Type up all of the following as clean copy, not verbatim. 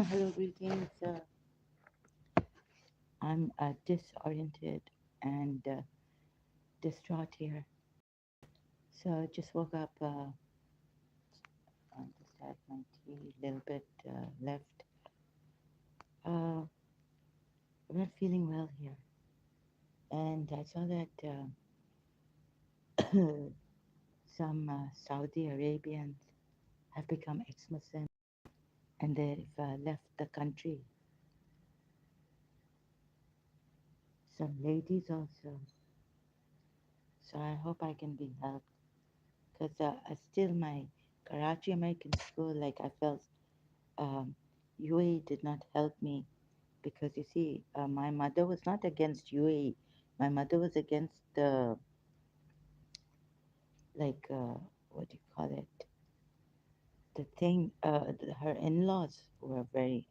Hello, greetings. I'm disoriented and distraught here. So I just woke up. I just had my tea, a little bit left. I'm not feeling well here, and I saw that some Saudi Arabians have become ex-Muslim and they've left the country. Some ladies also. So I hope I can be helped because still my Karachi American school, like I felt um, UAE did not help me because you see, my mother was not against UAE. My mother was against the, like, what do you call it? The thing, her in laws were very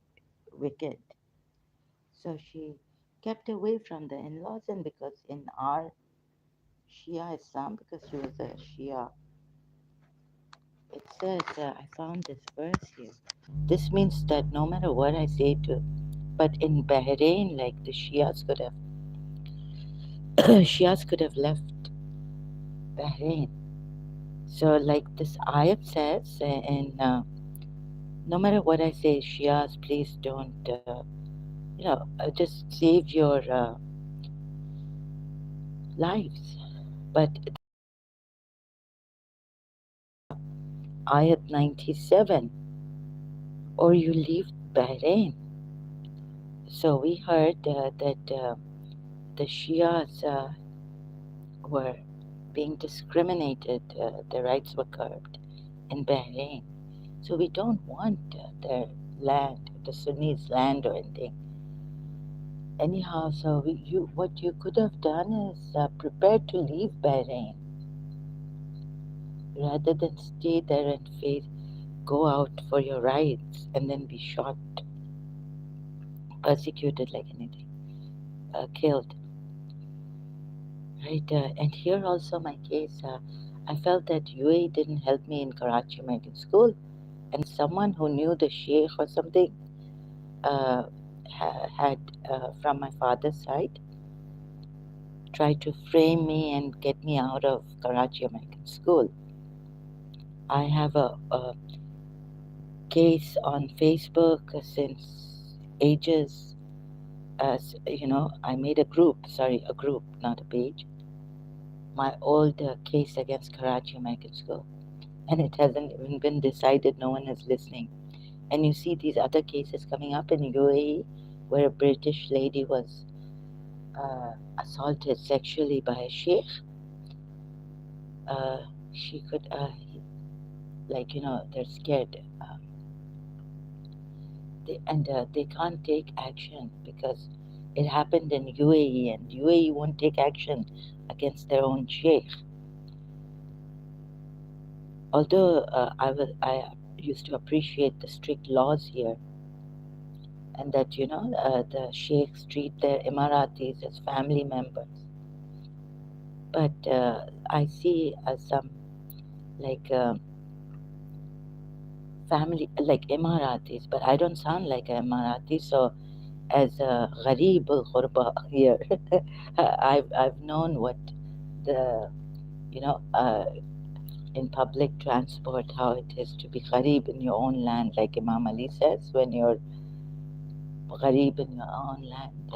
wicked. So she kept away from the in laws, and because in our Shia Islam, because she was a Shia, it says, I found this verse here. This means that no matter what I say to, but in Bahrain, like the Shias could have, Shias could have left Bahrain. So, like this ayat says, and no matter what I say, Shias, please don't, just save your lives. But ayat 97, or you leave Bahrain. So we heard that the Shias were being discriminated, their rights were curbed in Bahrain. So we don't want their land, the Sunnis' land or anything. Anyhow, so what you could have done is prepare to leave Bahrain rather than stay there and face, go out for your rights and then be shot, persecuted like anything, killed. Right, and here also my case, I felt that UAE didn't help me in Karachi American School, and someone who knew the sheikh or something uh, had, from my father's side, tried to frame me and get me out of Karachi American School. I have a case on Facebook since ages. As you know, I made a group, not a page. My old case against Karachi American School, and it hasn't even been decided. No one is listening. And you see these other cases coming up in UAE, where a British lady was assaulted sexually by a sheikh. Uh, she could, like they're scared. They can't take action because it happened in UAE, and UAE won't take action against their own sheikh. Although I used to appreciate the strict laws here, and that the sheikhs treat their Emiratis as family members. But I see some like family like Emiratis, but I don't sound like an Emirati, so as a gharib al ghurba here. I've known what the you know in public transport how it is to be gharib in your own land, like Imam Ali says, when you're gharib in your own land,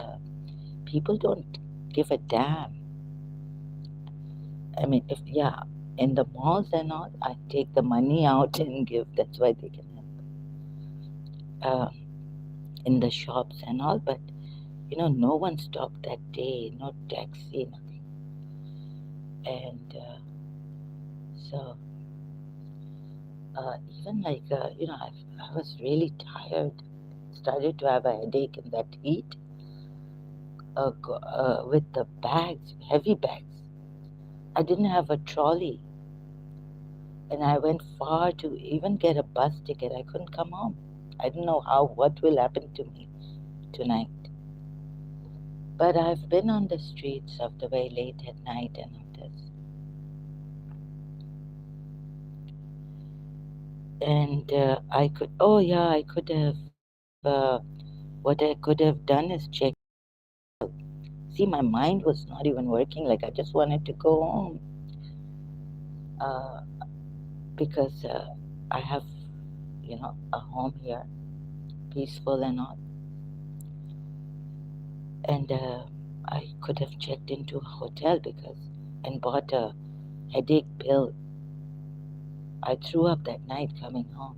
people don't give a damn. I mean, if yeah, in the malls and all, I take the money out and give. That's why they can help in the shops and all. But no one stopped that day, no taxi, nothing. And so even like I was really tired, started to have a headache in that heat, with the bags, heavy bags. I didn't have a trolley, and I went far to even get a bus ticket. I couldn't come home. I don't know what will happen to me tonight. But I've been on the streets of the way late at night and all this. And I could, oh yeah, I could have what I could have done is check. See, my mind was not even working. Like I just wanted to go home uh, because I have, a home here, peaceful and all. And I could have checked into a hotel and bought a headache pill. I threw up that night coming home.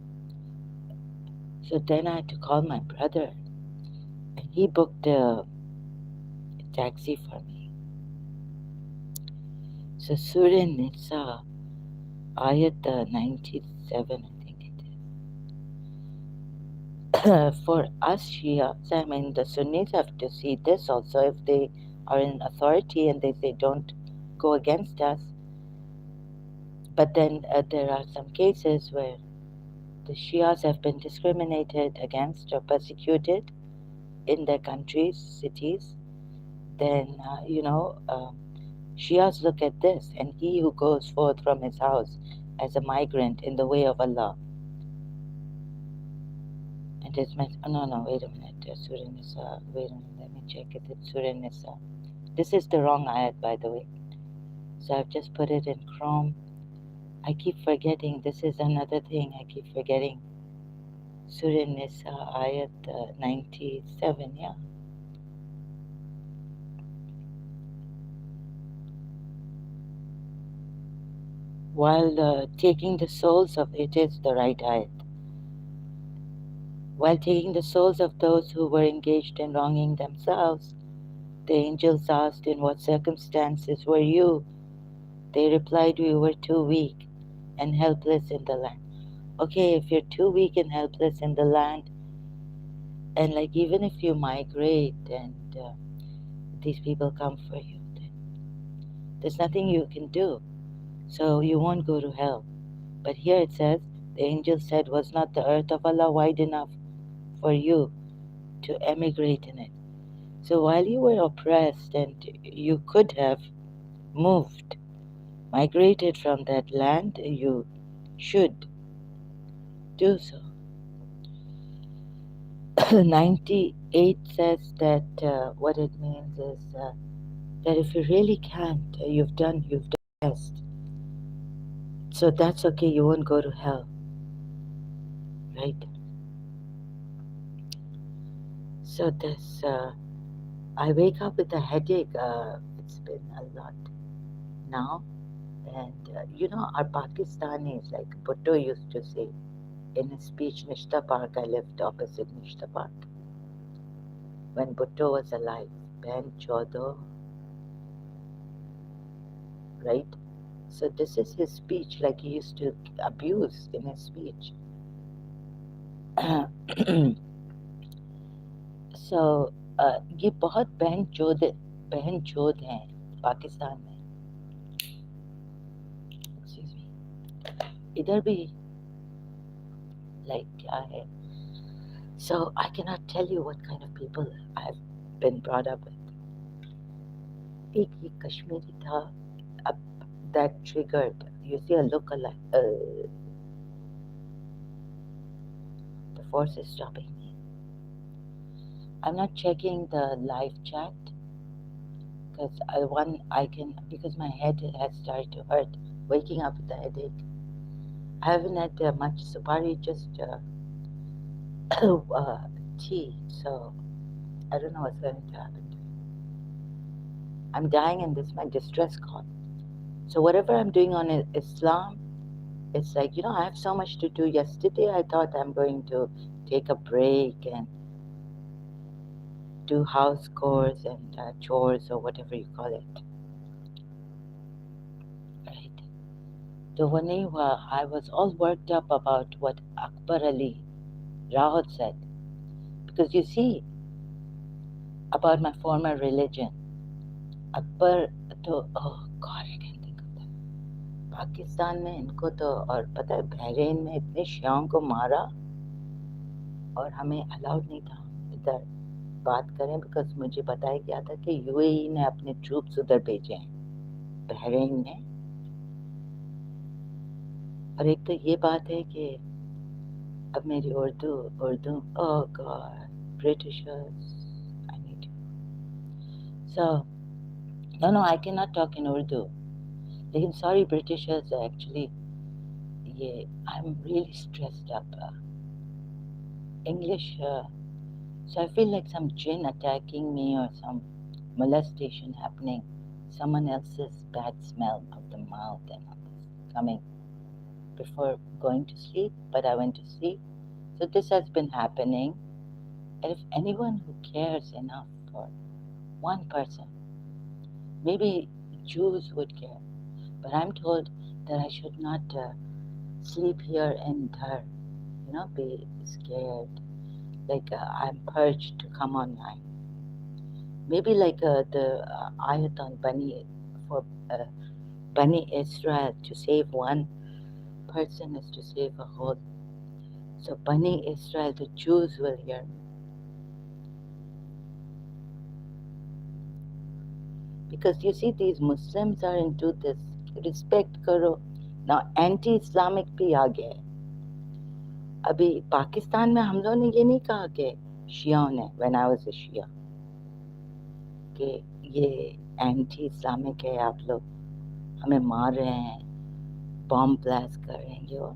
So then I had to call my brother, and he booked a taxi for me. So Surah Nisa, Ayat 97, I think it is. For us Shias, I mean, the Sunnis have to see this also. If they are in authority and they say don't go against us, but then there are some cases where the Shias have been discriminated against or persecuted in their countries, cities, then, Shias look at this, and he who goes forth from his house as a migrant in the way of Allah. And it's meant, oh, no, wait a minute, Surah Nisa, wait a minute, let me check if it's Surah Nisa. This is the wrong ayat, by the way. So I've just put it in Chrome. I keep forgetting, this is another thing I keep forgetting. Surah Nisa, ayat 97, yeah. While taking the souls of, it is the right ayat. While taking the souls of those who were engaged in wronging themselves, the angels asked, in what circumstances were you? They replied, we were too weak and helpless in the land. Okay, if you're too weak and helpless in the land, and like even if you migrate and these people come for you, then there's nothing you can do. So you won't go to hell. But here it says, the angel said, was not the earth of Allah wide enough for you to emigrate in it? So while you were oppressed and you could have moved, migrated from that land, you should do so. 98 says that what it means is that if you really can't, you've done your best. So that's okay, you won't go to hell, right? So this, I wake up with a headache. It's been a lot now. And our Pakistanis, like Bhutto used to say in his speech, Nishta Park, I lived opposite Nishta Park when Bhutto was alive, Ben Chodo, right? So this is his speech, like he used to abuse in his speech. So ये बहुत बहन चोद हैं पाकिस्तान में. Excuse me. इधर भी like क्या है? So I cannot tell you what kind of people I've been brought up with. एक ये कश्मीरी था, अब that triggered. You see a look-alike. The force is stopping me. I'm not checking the live chat because my head has started to hurt. Waking up with a headache. I haven't had much supari, just tea. So I don't know what's going to happen. I'm dying, and this is my distress call. So whatever I'm doing on Islam, it's like, I have so much to do. Yesterday I thought I'm going to take a break and do house chores and chores or whatever you call it. Right. So when I was all worked up about what Akbar Ali Rawat said. Because you see, about my former religion, Akbar, oh God, I can't think of that. Pakistan में इनको तो, और पता है Bahrain में इतने शियाओं को मारा और हमें अलाउड नहीं था इधर बात करें, बिकॉज मुझे बताया गया था कि यूएई ने अपने ट्रूप्स उधर भेजे हैं बहरीन में. और एक तो ये बात है कि अब मेरी Urdu Urdu oh god, Britishers, I need you. So no, I cannot talk in Urdu. लेकिन sorry Britishers, actually ये I'm really stressed up. English, so I feel like some jinn attacking me or some molestation happening. Someone else's bad smell of the mouth and all this coming before going to sleep, but I went to sleep. So this has been happening. And if anyone who cares enough for one person, maybe Jews would care, but I'm told that I should not sleep here and be scared, like I'm purged to come online. Maybe like the ayat on for uh, Bani Israel, to save one person is to save a whole. So Bani Israel, the Jews will hear me. Because you see, these Muslims are into this respect karo. Now anti-Islamic भी आ गया है. अभी पाकिस्तान में हम लोगों ने ये नहीं कहा कि शियाओं ने, when I was a Shia, कि ये एंटी-इस्लामिक है, आप लोग हमें मार रहे हैं, बॉम्ब ब्लास्ट कर रहे हैं ये वो.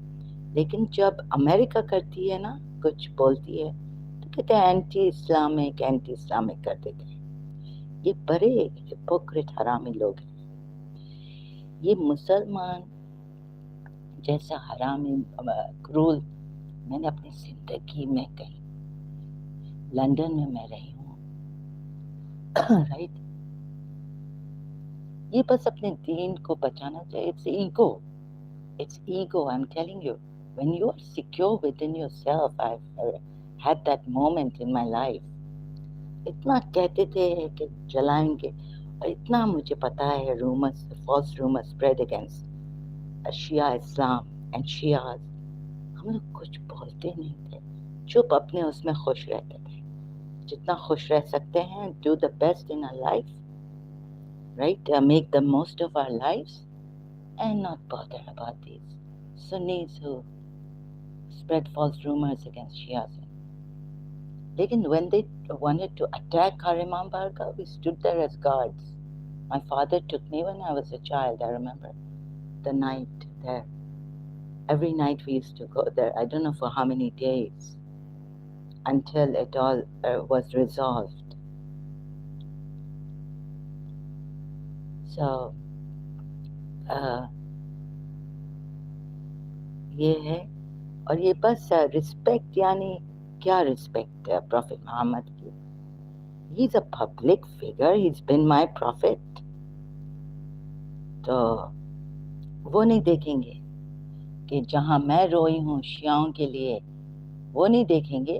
लेकिन जब अमेरिका करती है ना, कुछ बोलती है, तो कहते हैं एंटी इस्लामिक कर देते हैं. ये बड़े हिपोक्रेट हरामी लोग हैं. ये मुसलमान जैसा हरामी क्रूल मैंने अपनी जिंदगी में कहीं, लंदन में मैं रही हूँ, राइट. ये बस अपने दीन को बचाना चाहिए. It's ego, I'm telling you. When you are secure within yourself, I've had that moment in my life. इतना कहते थे कि जलाएंगे, और इतना मुझे पता है rumours, false rumors spread against Shia Islam and Shias. हम लोग कुछ बोलते नहीं थे, चुप अपने उसमें खुश रहते थे. जितना खुश रह सकते हैं, do the best in our life, right? Make the most of our lives and not bother about these Sunnis who spread false rumors against Shias. Lekin when they wanted to attack our Imam Barka, we stood there as guards. My father took me when I was a child, I remember, the night there. Every night we used to go there, I don't know for how many days, until it all was resolved. So, ये है. और ये बस respect, यानी क्या respect है prophet Muhammad की. He is a public figure, he is been my prophet. तो वो नहीं देखेंगे कि जहाँ मैं रोई हूँ शियाओं के लिए, वो नहीं देखेंगे.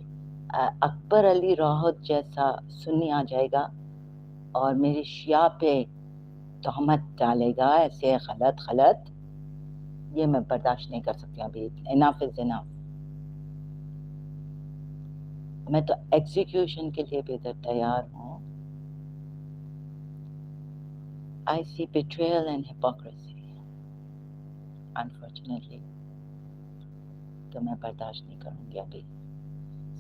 अकबर अली रोहत जैसा सुन्नी आ जाएगा और मेरे शिया पे तहमत डालेगा, ऐसे गलत. ये मैं बर्दाश्त नहीं कर सकती अभी. Enough is enough. मैं तो एग्जीक्यूशन के लिए भी इधर तैयार हूँ. I see betrayal and hypocrisy, unfortunately. तो मैं बर्दाश्त नहीं करूँगी अभी.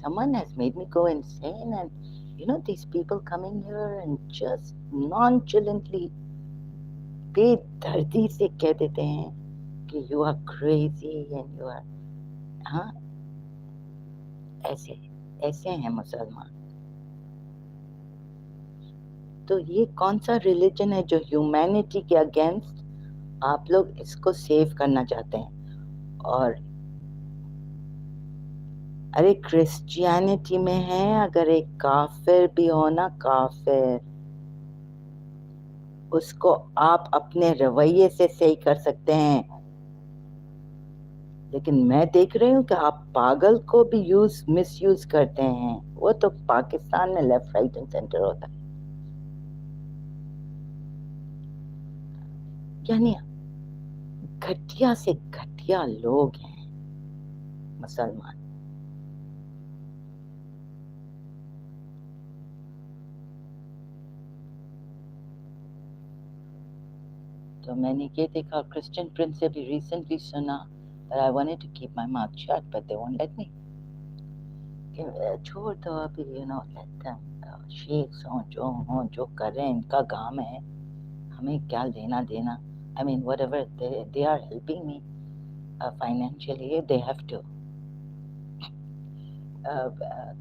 Someone has made me go insane, and these people coming here and just nonchalantly, बेदर्दी से कह देते हैं कि you are crazy and you are, हाँ, ऐसे हैं मुसलमान. तो ये कौन सा रिलीजन है जो ह्यूमैनिटी के अगेंस्ट आप लोग इसको सेव करना चाहते हैं? और अरे क्रिश्चियनिटी में है, अगर एक काफिर भी हो ना, काफिर, उसको आप अपने रवैये से सही कर सकते हैं. लेकिन मैं देख रही हूँ कि आप पागल को भी मिसयूज करते हैं. वो तो पाकिस्तान में लेफ्ट राइट एंड सेंटर होता है. यानी घटिया से घटिया लोग हैं मुसलमान. तो मैंने ये देखा, क्रिश्चियन प्रिंस से भी रिसेंटली सुना, that I wanted to keep my mouth shut, but they won't let me. छोड़ दो अभी, लेट देम, शेख्स हों जो कर रहे हैं, इनका काम है, हमें क्या लेना देना. I mean, whatever they are helping me financially, they have to.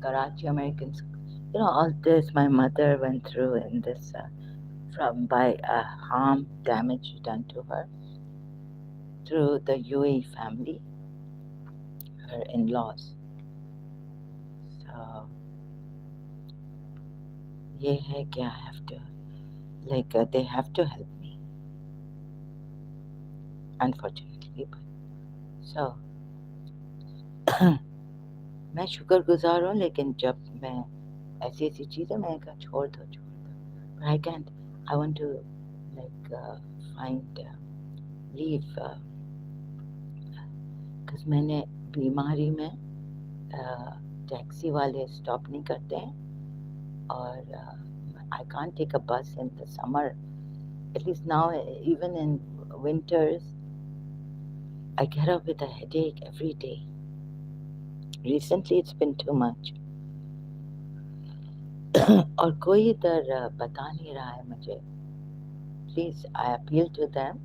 Karachi Americans, all this my mother went through in this from by harm, damage done to her through the UAE family, her in-laws. So ये है कि I have to, like they have to help me, unfortunately. So मैं शुक्रगुजार हूँ, लेकिन जब मैं ऐसी चीज़ें, मैंने कहा छोड़ दो. But I can't. I want to like find leave because मैंने बीमारी में टैक्सी वाले स्टॉप नहीं करते हैं, और I can't take a bus in the summer. At least now, even in winters, I get up with a headache every day. Recently, it's been too much. और कोई इधर बता नहीं रहा है मुझे. Please, I appeal to them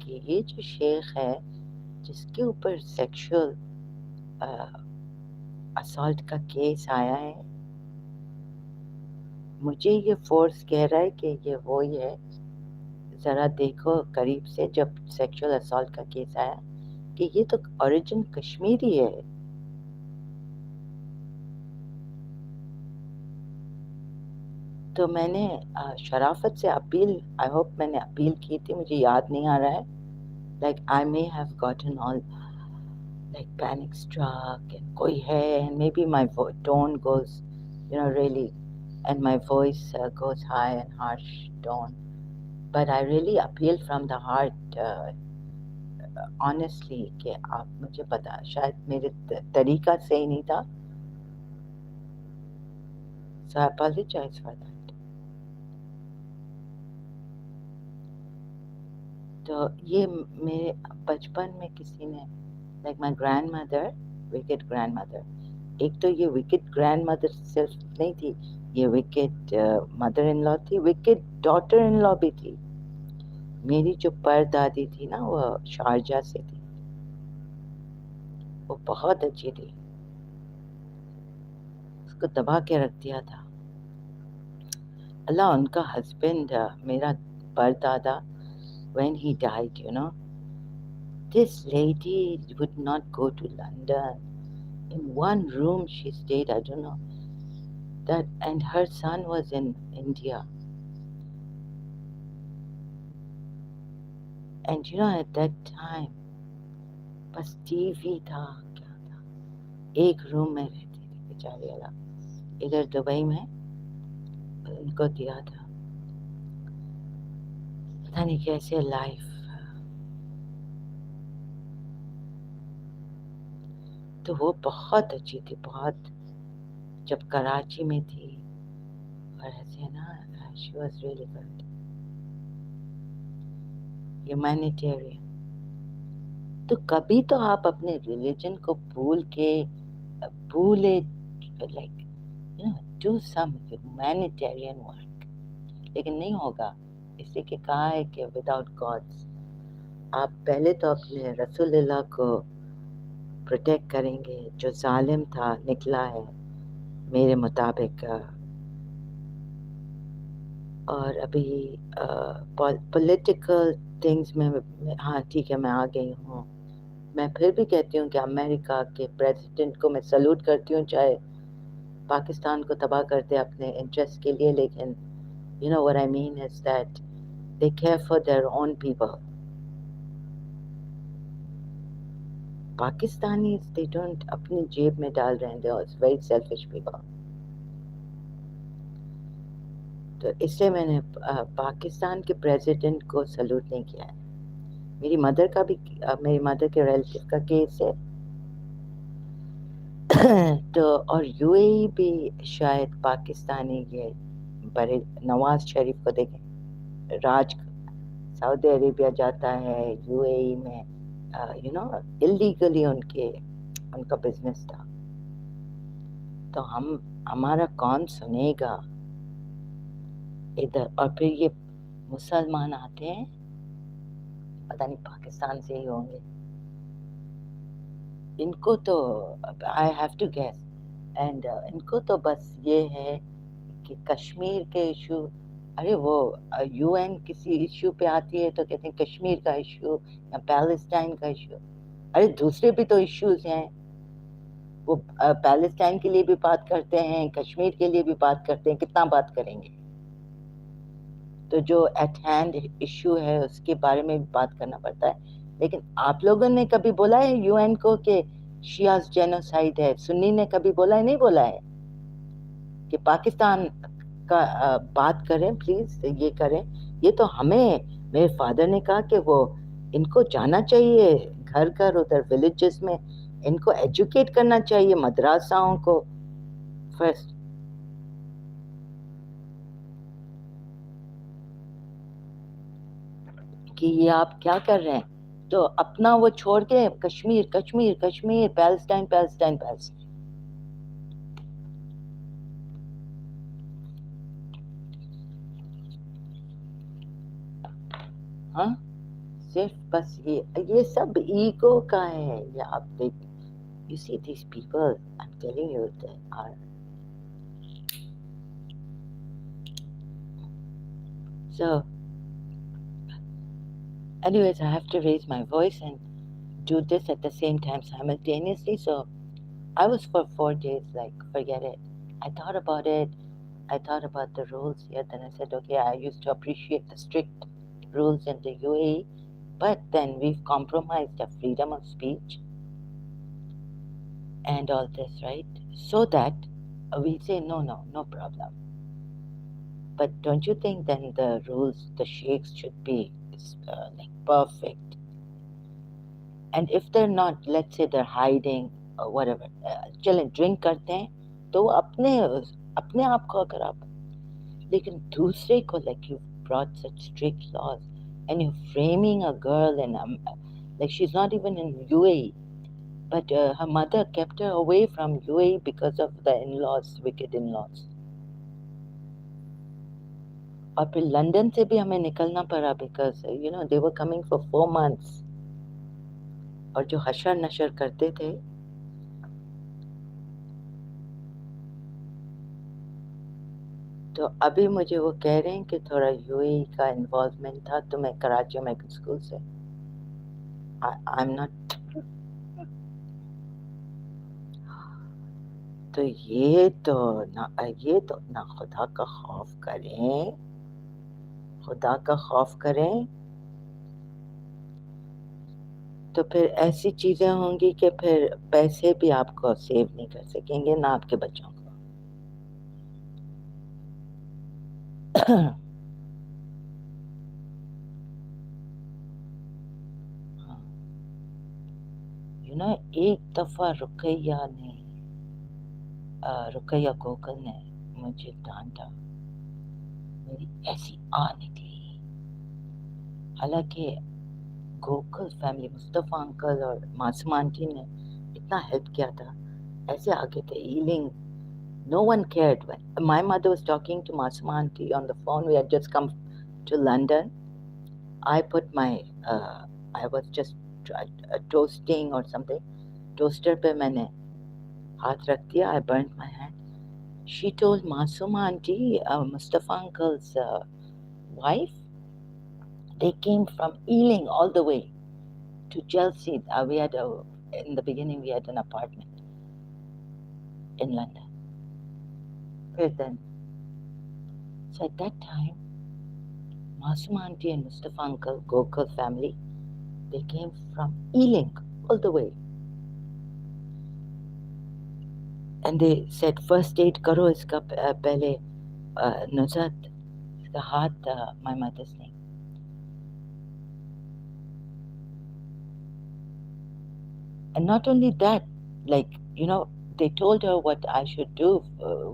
कि ये जो शेख है, जिसके ऊपर सेक्सुअल असॉल्ट का केस आया है, मुझे ये फोर्स कह रहा है कि ये वो ही है. ज़रा देखो करीब से, जब सेक्सुअल असॉल्ट का केस आया, कि ये तो ओरिजिन कश्मीरी है. तो मैंने शराफत से अपील, आई होप मैंने अपील की थी, मुझे याद नहीं आ रहा है. Like I may have gotten all like panic struck and koi hai, and maybe my tone goes really, and my voice goes high and harsh tone, but I really appeal from the heart, honestly, कि आप मुझे बता, शायद मेरे तरीका सही नहीं था, so I apologize for that. तो ये मेरे बचपन में किसी ने, like my grandmother, wicked grandmother, एक तो ये विकेट ग्रैंड मदर सिर्फ नहीं थी, ये विकेट मदर इन लॉ थी, विकेट डॉटर इन लॉ भी थी. मेरी जो परदादी थी ना, वो शारजा से थी, वो बहुत अच्छी थी, उसको दबा के रख दिया था. अल्लाह, उनका हस्बैंड, मेरा परदादा, when he died, this lady would not go to London. In one room she stayed, I don't know that, and her son was in India. And at that time, बस टीवी था, क्या था, एक room में रहती थी बेचारी. अल्लाह, इधर दुबई में उनको दिया था, पता नहीं कैसे लाइफ. तो वो बहुत अच्छी थी, बहुत, जब कराची में थी, और ऐसे ना, she was really good, humanitarian. तो कभी तो आप अपने रिलीजन को भूले, like do some humanitarian work. लेकिन नहीं होगा, इसी के कहा है कि विदाउट गॉड्स, आप पहले तो अपने रसूलुल्लाह को प्रोटेक्ट करेंगे, जो जालिम था निकला है मेरे मुताबिक. और अभी पॉलिटिकल थिंग्स में, हाँ ठीक है, मैं आ गई हूँ. मैं फिर भी कहती हूँ कि अमेरिका के प्रेसिडेंट को मैं सल्यूट करती हूँ, चाहे पाकिस्तान को तबाह करते अपने इंटरेस्ट के लिए, लेकिन what I mean is that they care for their own people. Pakistanis, they don't अपनी जेब में डाल रहे हैं, they are very selfish people. तो इसलिए मैंने पाकिस्तान के प्रेसिडेंट को सल्यूट नहीं किया है. मेरी मदर के रिलेटिव का केस है. तो और यूएई भी शायद पाकिस्तानी, ये बड़े नवाज शरीफ को देखें, राज सऊदी अरेबिया जाता है, यूएई में इलीगली उनका बिजनेस था. तो हमारा कौन सुनेगा इधर? और फिर ये मुसलमान आते हैं, पता नहीं पाकिस्तान से ही होंगे, इनको तो I have to guess, and इनको तो बस ये है कि कश्मीर के इशू, अरे वो यूएन किसी इशू पे आती है तो कहते हैं कश्मीर का इशू या पैलेस्टाइन का इशू। अरे दूसरे भी तो इश्यूज हैं, वो पैलेस्टाइन के लिए भी बात करते हैं, कश्मीर के लिए भी बात करते हैं, कितना बात करेंगे? तो जो एट हैंड इशू है उसके बारे में भी बात करना पड़ता है। लेकिन आप लोगों ने कभी बोला है यूएन को कि शियाज जेनोसाइड है? सुन्नी ने कभी बोला है? नहीं बोला है कि पाकिस्तान का बात करें प्लीज, ये करें। ये तो हमें, मेरे फादर ने कहा कि वो इनको जाना चाहिए घर घर उधर विलेजेस में, इनको एजुकेट करना चाहिए मदरसाओं को फर्स्ट। कि ये आप क्या कर रहे हैं? तो अपना वो छोड़ के Kashmir Kashmir Kashmir, Palestine Palestine Palestine. हाँ, सिर्फ बस ये सब ईगो का है। ये आप देख, you see these people, I'm telling you, they are so. Anyways, I have to raise my voice and do this at the same time simultaneously. So I was for 4 days like, forget it. I thought about it. I thought about the rules here. Then I said, okay, I used to appreciate the strict rules in the UAE, but then we've compromised the freedom of speech and all this, right? So that we say, no, no, no problem. But don't you think then the rules, the sheikhs should be like perfect? And if they're not, let's say they're hiding or whatever, चलें drink करते हैं तो अपने अपने आप को अगर आप, लेकिन दूसरे को, like you brought such strict laws and you're framing a girl and like she's not even in UAE, but her mother kept her away from UAE because of the in-laws, wicked in-laws. और फिर London से भी हमें निकलना पड़ा because you know they were coming for 4 months, और जो हशर नशर करते थे, तो अभी मुझे वो कह रहे हैं कि थोड़ा यूएई का इन्वॉल्वमेंट था, तो मैं कराची अमेरिकन स्कूल से, आई एम नॉट। तो ये तो ना खुदा का खौफ करें, खुदा का खौफ करें, तो फिर ऐसी चीजें होंगी कि फिर पैसे भी आपको सेव नहीं कर सकेंगे ना आपके बच्चों को। यू नो, एक दफा रुकैया गोकल ने मुझे डांटा, मेरी ऐसी आ निकली। हालांकि गोकल फैमिली, मुस्तफ़ा अंकल और मासूम आंटी ने इतना हेल्प किया था, ऐसे आगे थे healing, no one cared. When my mother was talking to Masuma auntie on the phone, we had just come to London. I put my, I was just toasting or something. Toaster पे मैंने हाथ रख दिया. I burnt my hand. She told Masuma auntie, Mustafa uncle's wife, they came from Ealing all the way to Chelsea. In the beginning, we had an apartment in London. Then, so at that time, Masuma auntie and Mustafa uncle, Gokul family, they came from Ealing all the way. And they said, first aid karo iska pehle Nuzhat, iska haath, my mother's name. And not only that, like, you know, they told her what I should do,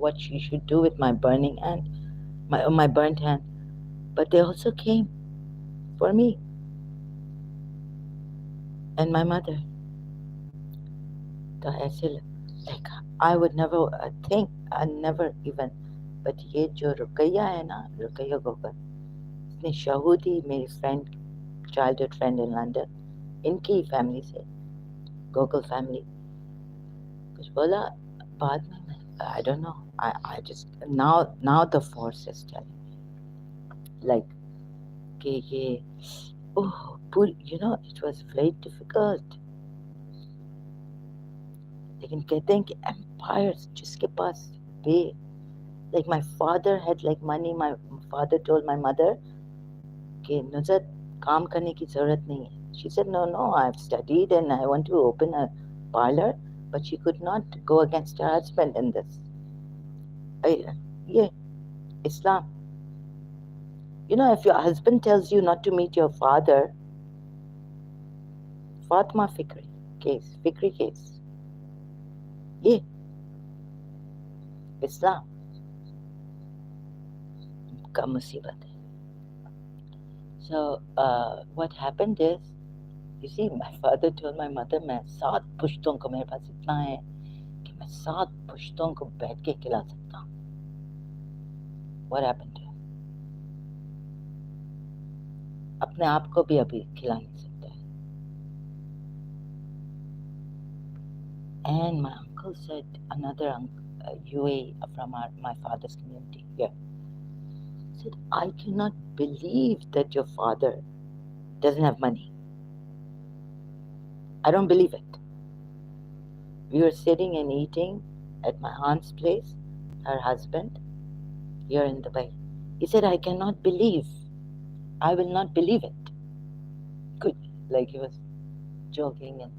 what she should do with my burning hand, my burnt hand. But they also came for me and my mother. तो ऐसे Like I would never think, I never even, but ये जो रुकैया है ना, रुकैया गोकर, इतनी शहूदी मेरी friend, childhood friend in London, इनकी family से, गोकुल फैमिली, कुछ बोला बाद में, I don't know, I just now the force is telling me like कि ये oh पूरी, it was very difficult. लेकिन कहते हैं कि empires जिसके पास be, like my father had like money, my father told my mother कि नुज़रत काम करने की ज़रूरत नहीं है. She said no, I've studied and I want to open a parlor, but she could not go against her husband in this. Yeah, Islam. If your husband tells you not to meet your father, Fatima Fikri case. Yeah, Islam का मुसीबत है. So what happened is, you see, my father told my mother, मैं 7 पुश्तों को, मेरे पास इतना है कि मैं 7 पुश्तों को बैठ के खिला सकता हूँ. What happened to him? अपने आप को भी अभी खिला नहीं सकता है. And my uncle said, another UA from my father's community here, said, I cannot believe that your father doesn't have money. I don't believe it. We were sitting and eating at my aunt's place, her husband, here in Dubai. He said, I cannot believe. I will not believe it. Good. Like he was joking and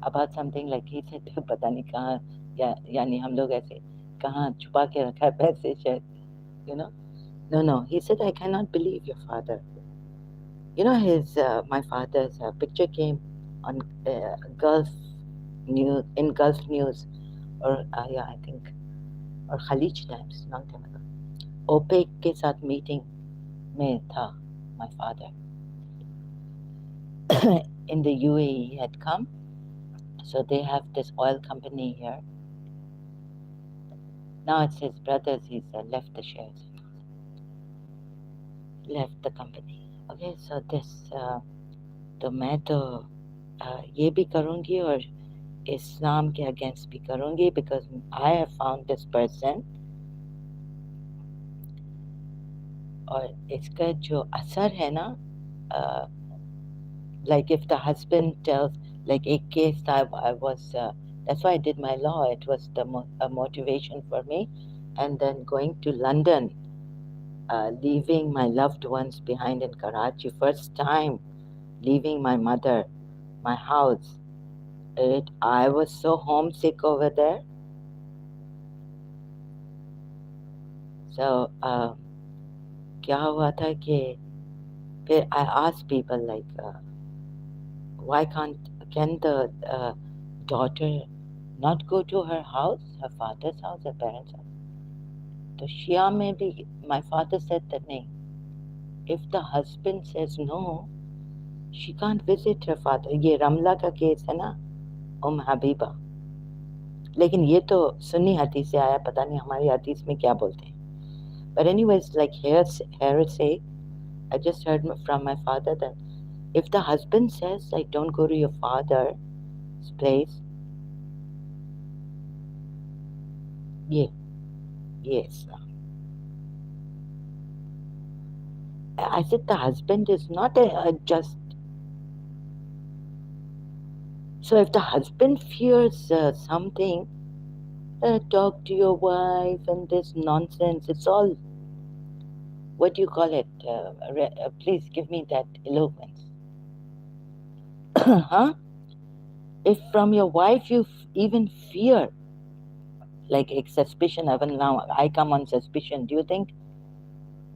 about something, like he said, पता नहीं कहाँ, यानी हम लोग ऐसे कहाँ छुपा के रखा है पैसे शायद, No, he said, I cannot believe your father. My father's picture came on Gulf News, in Gulf News, or yeah, I think, or Khalij Times, long time ago. OPEC के साथ meeting में था my father. In the UAE he had come, so they have this oil company here. Now it's his brothers, he's left the shares, left the company. Okay, so this, तो मैं तो ये भी करूँगी और इस्लाम के अगेंस्ट भी करूँगी, because I have found this person, और इसका जो असर है ना, like if the husband tells, like a case I was, that's why I did my law. It was a motivation for me, and then going to London, leaving my loved ones behind in Karachi, first time leaving my mother, my house. I was so homesick over there. So क्या हुआ था कि फिर I asked people like, why can the daughter not go to her house, her father's house, her parents' house? So Shia में भी, my father said that नहीं. If the husband says no, she can't visit her father. ये रमला का case है ना, Habiba. लेकिन ये तो सुन्नी हदीस से आया, पता नहीं हमारी हदीस में क्या बोलते हैं. But anyways, like heresy, I just heard from my father that if the husband says, like, don't go to your father's place, yes. I said the husband is not a just. So if the husband fears something, talk to your wife and this nonsense. It's all, what do you call it? Please give me that eloquence. Huh? If from your wife you even fear, like suspicion, even now I come on suspicion, do you think,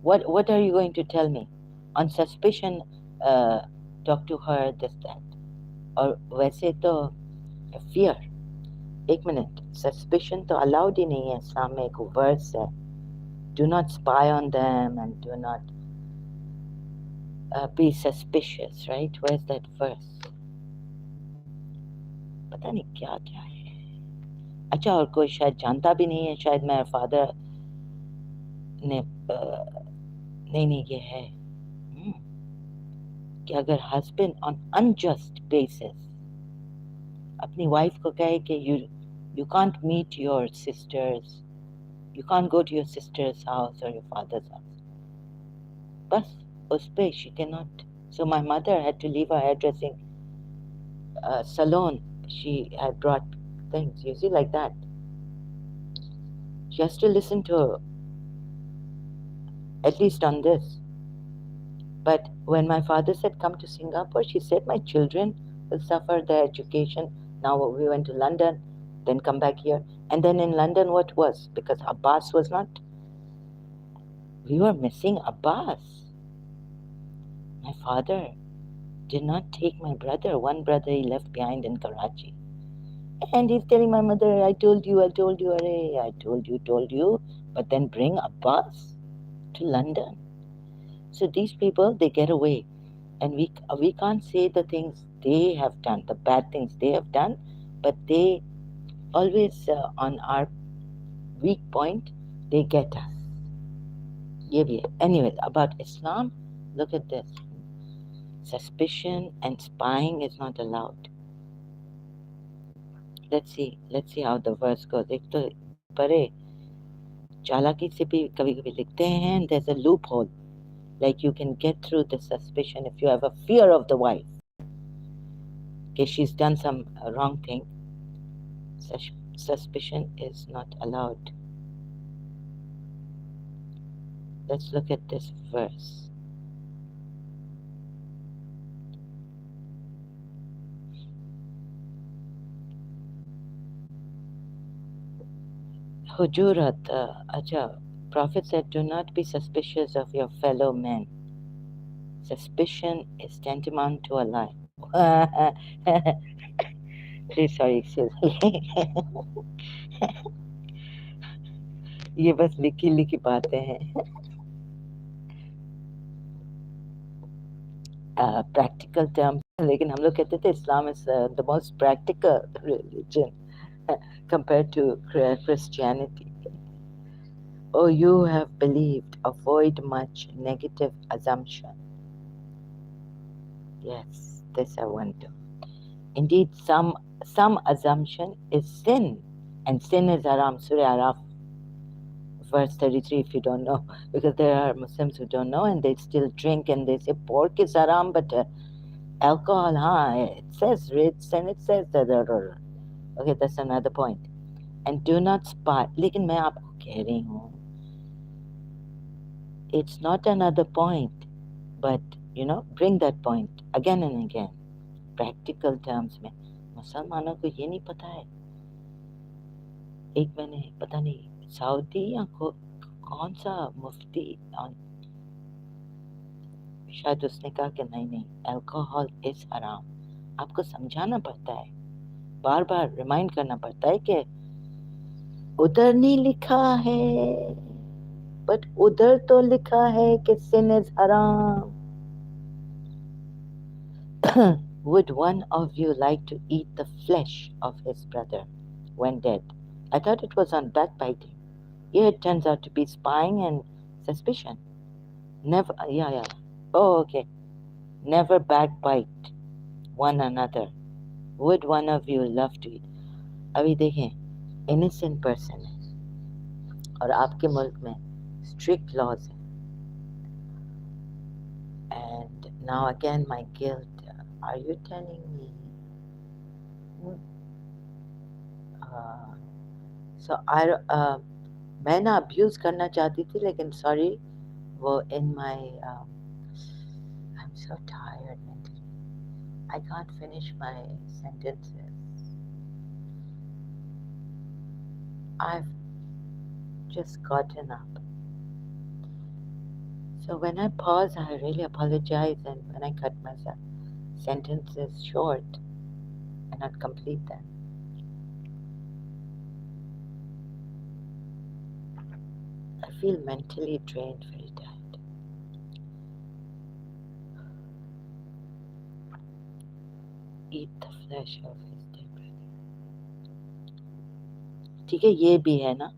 what are you going to tell me? On suspicion, talk to her, this, that. और वैसे तो fear, एक minute, suspicion तो allowed ही नहीं है. इस्लाम में एक verse है, do not spy on them and do not be suspicious, right? Where's that verse? पता नहीं क्या क्या है. अच्छा, और कोई शायद जानता भी नहीं है, शायद मेरा फादर ने नहीं ये है कि अगर हस्बैंड ऑन अनजस्ट बेसिस अपनी वाइफ को कहे कि you can't meet your sisters, you can't go to your sister's house और योर फादर्स हाउस, बस उस पे she cannot. So my mother had to leave her hairdressing salon. She had brought things, you see, like that. She has to listen to her, at least on this. But when my father said come to Singapore, she said my children will suffer their education. Now we went to London, then come back here. And then in London, what was? Because Abbas was not, we were missing Abbas. My father did not take my brother. One brother he left behind in Karachi. And he's telling my mother, I told you, array, I told you. But then bring Abbas to London. So these people, they get away. And we can't say the things they have done, the bad things they have done, but they always, on our weak point, they get us. Anyway, about Islam, look at this. Suspicion and spying is not allowed. Let's see how the verse goes. एक तो परे चालाकी से भी कभी-कभी लिखते हैं, and there's a loophole. Like you can get through the suspicion if you have a fear of the wife. Okay, she's done some wrong thing. Suspicion is not allowed. Let's look at this verse. Hujurat, Prophet said, do not be suspicious of your fellow men. Suspicion is tantamount to a lie. Please, sorry, excuse me. ये बस लिखी बातें हैं. Practical terms, लेकिन हम लोग कहते थे Islam is the most practical religion compared to Christianity. Oh, you have believed, avoid much negative assumption. Yes, this I want to. Indeed, some assumption is sin, and sin is haram. Surah Araf, verse 33, if you don't know, because there are Muslims who don't know and they still drink and they say pork is haram, but alcohol, it says Ritz and it says that. Okay, that's another point. And do not spy. लेकिन मैं आपको कह रही हूँ, it's not another point, but bring that point again and again. Practical terms में मुसलमानों को ये नहीं पता है. एक मैंने पता नहीं सऊदी या कौन सा मुफ्ती, शायद उसने कहा कि नहीं, अल्कोहल इज हराम. आपको समझाना पड़ता है, बार बार रिमाइंड करना पड़ता है कि उधर नहीं लिखा है, बट उधर तो लिखा है कि sin is haram. Would one of you like to eat the flesh of his brother when dead? I thought it was on backbiting. Here it turns out to be spying and suspicion. Never, yeah. Oh, okay. Never backbite one another. Would one of you love to eat? अभी देखें, innocent person है और आपके मुल्क में strict laws हैं. And now again my guilt. Are you telling me? So मैं ना abuse करना चाहती थी, लेकिन sorry, वो in my I'm so tired mentally. I can't finish my sentences. I've just gotten up. So when I pause, I really apologize, and when I cut myself sentences short and not complete them. I feel mentally drained, very tired. Eat the flesh of his dead brother. ठीक है, ये भी है ना,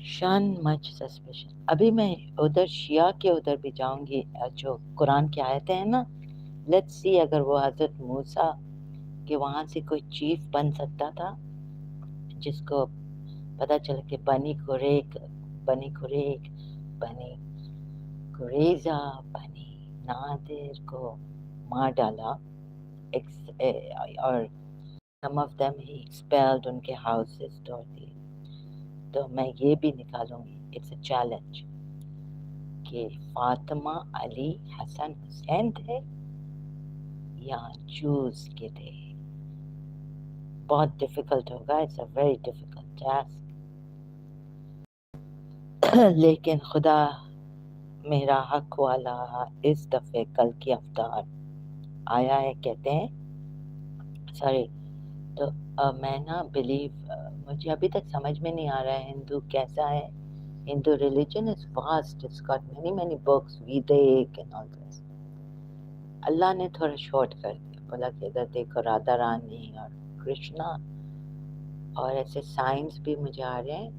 शन much suspicion. अभी मैं उधर शिया के उधर भी जाऊंगी, जो कुरान की आयतें हैं ना, लेट्स सी अगर वो हजरत मूसा के वहां से कोई चीफ बन सकता था, जिसको पता चला कि बनी कुरेक, बनी कुरेजा, बनी नादिर को मार डाला, और some of them he expelled, उनके houses तोड़ दिए, तो मैं ये भी निकालूंगी, इट्स अ चैलेंज, कि फातिमा अली हसन हुसैन थे या जूस के थे। बहुत डिफिकल्ट होगा, it's a very difficult task. लेकिन खुदा मेरा हक वाला इस दफे कल की अवतार आया है, कहते हैं, सॉरी, तो मैं ना बिलीव, मुझे अभी तक समझ में नहीं आ रहा है हिंदू कैसा है। Hindu religion is vast, it's got many books, Vedic and all this. अल्लाह ने थोड़ा शॉर्ट कर दिया, बोला कि इधर देखो राधा रानी और कृष्णा, और ऐसे साइंस भी मुझे आ रहे हैं,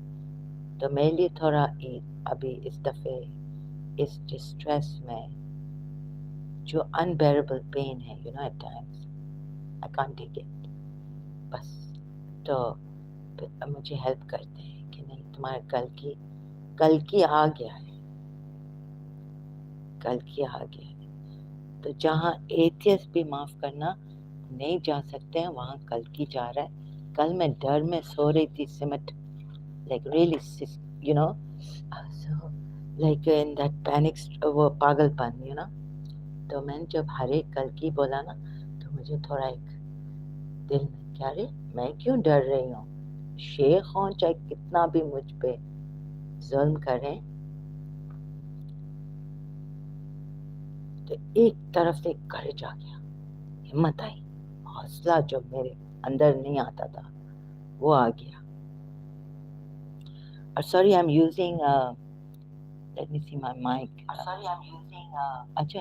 तो मेरे लिए थोड़ा अभी इस दफे इस डिस्ट्रेस में जो अनबेरेबल पेन है, you know, at times I can't take it, बस, तो मुझे हेल्प करते हैं कि नहीं, तुम्हारा कल की आ गया है, कल की आ गया है। तो जहाँ एथियस्ट भी, माफ करना, नहीं जा सकते हैं, वहाँ कल की जा रहा है। कल मैं डर में सो रही थी, सिमट, like really, you know, so like in that panic, वो पागलपन, यू नो। तो मैंने जब हरे कल की बोला ना, तो मुझे थोड़ा एक दिल में, क्या रे, मैं क्यों डर रही हूँ, शेख हूँ, चाहे कितना भी मुझ पे जुल्म करें। तो एक तरफ से करेज आ गया, हिम्मत आई, हौसला जो मेरे अंदर नहीं आता था वो आ गया। और sorry, I am using, let me see my mic, अच्छा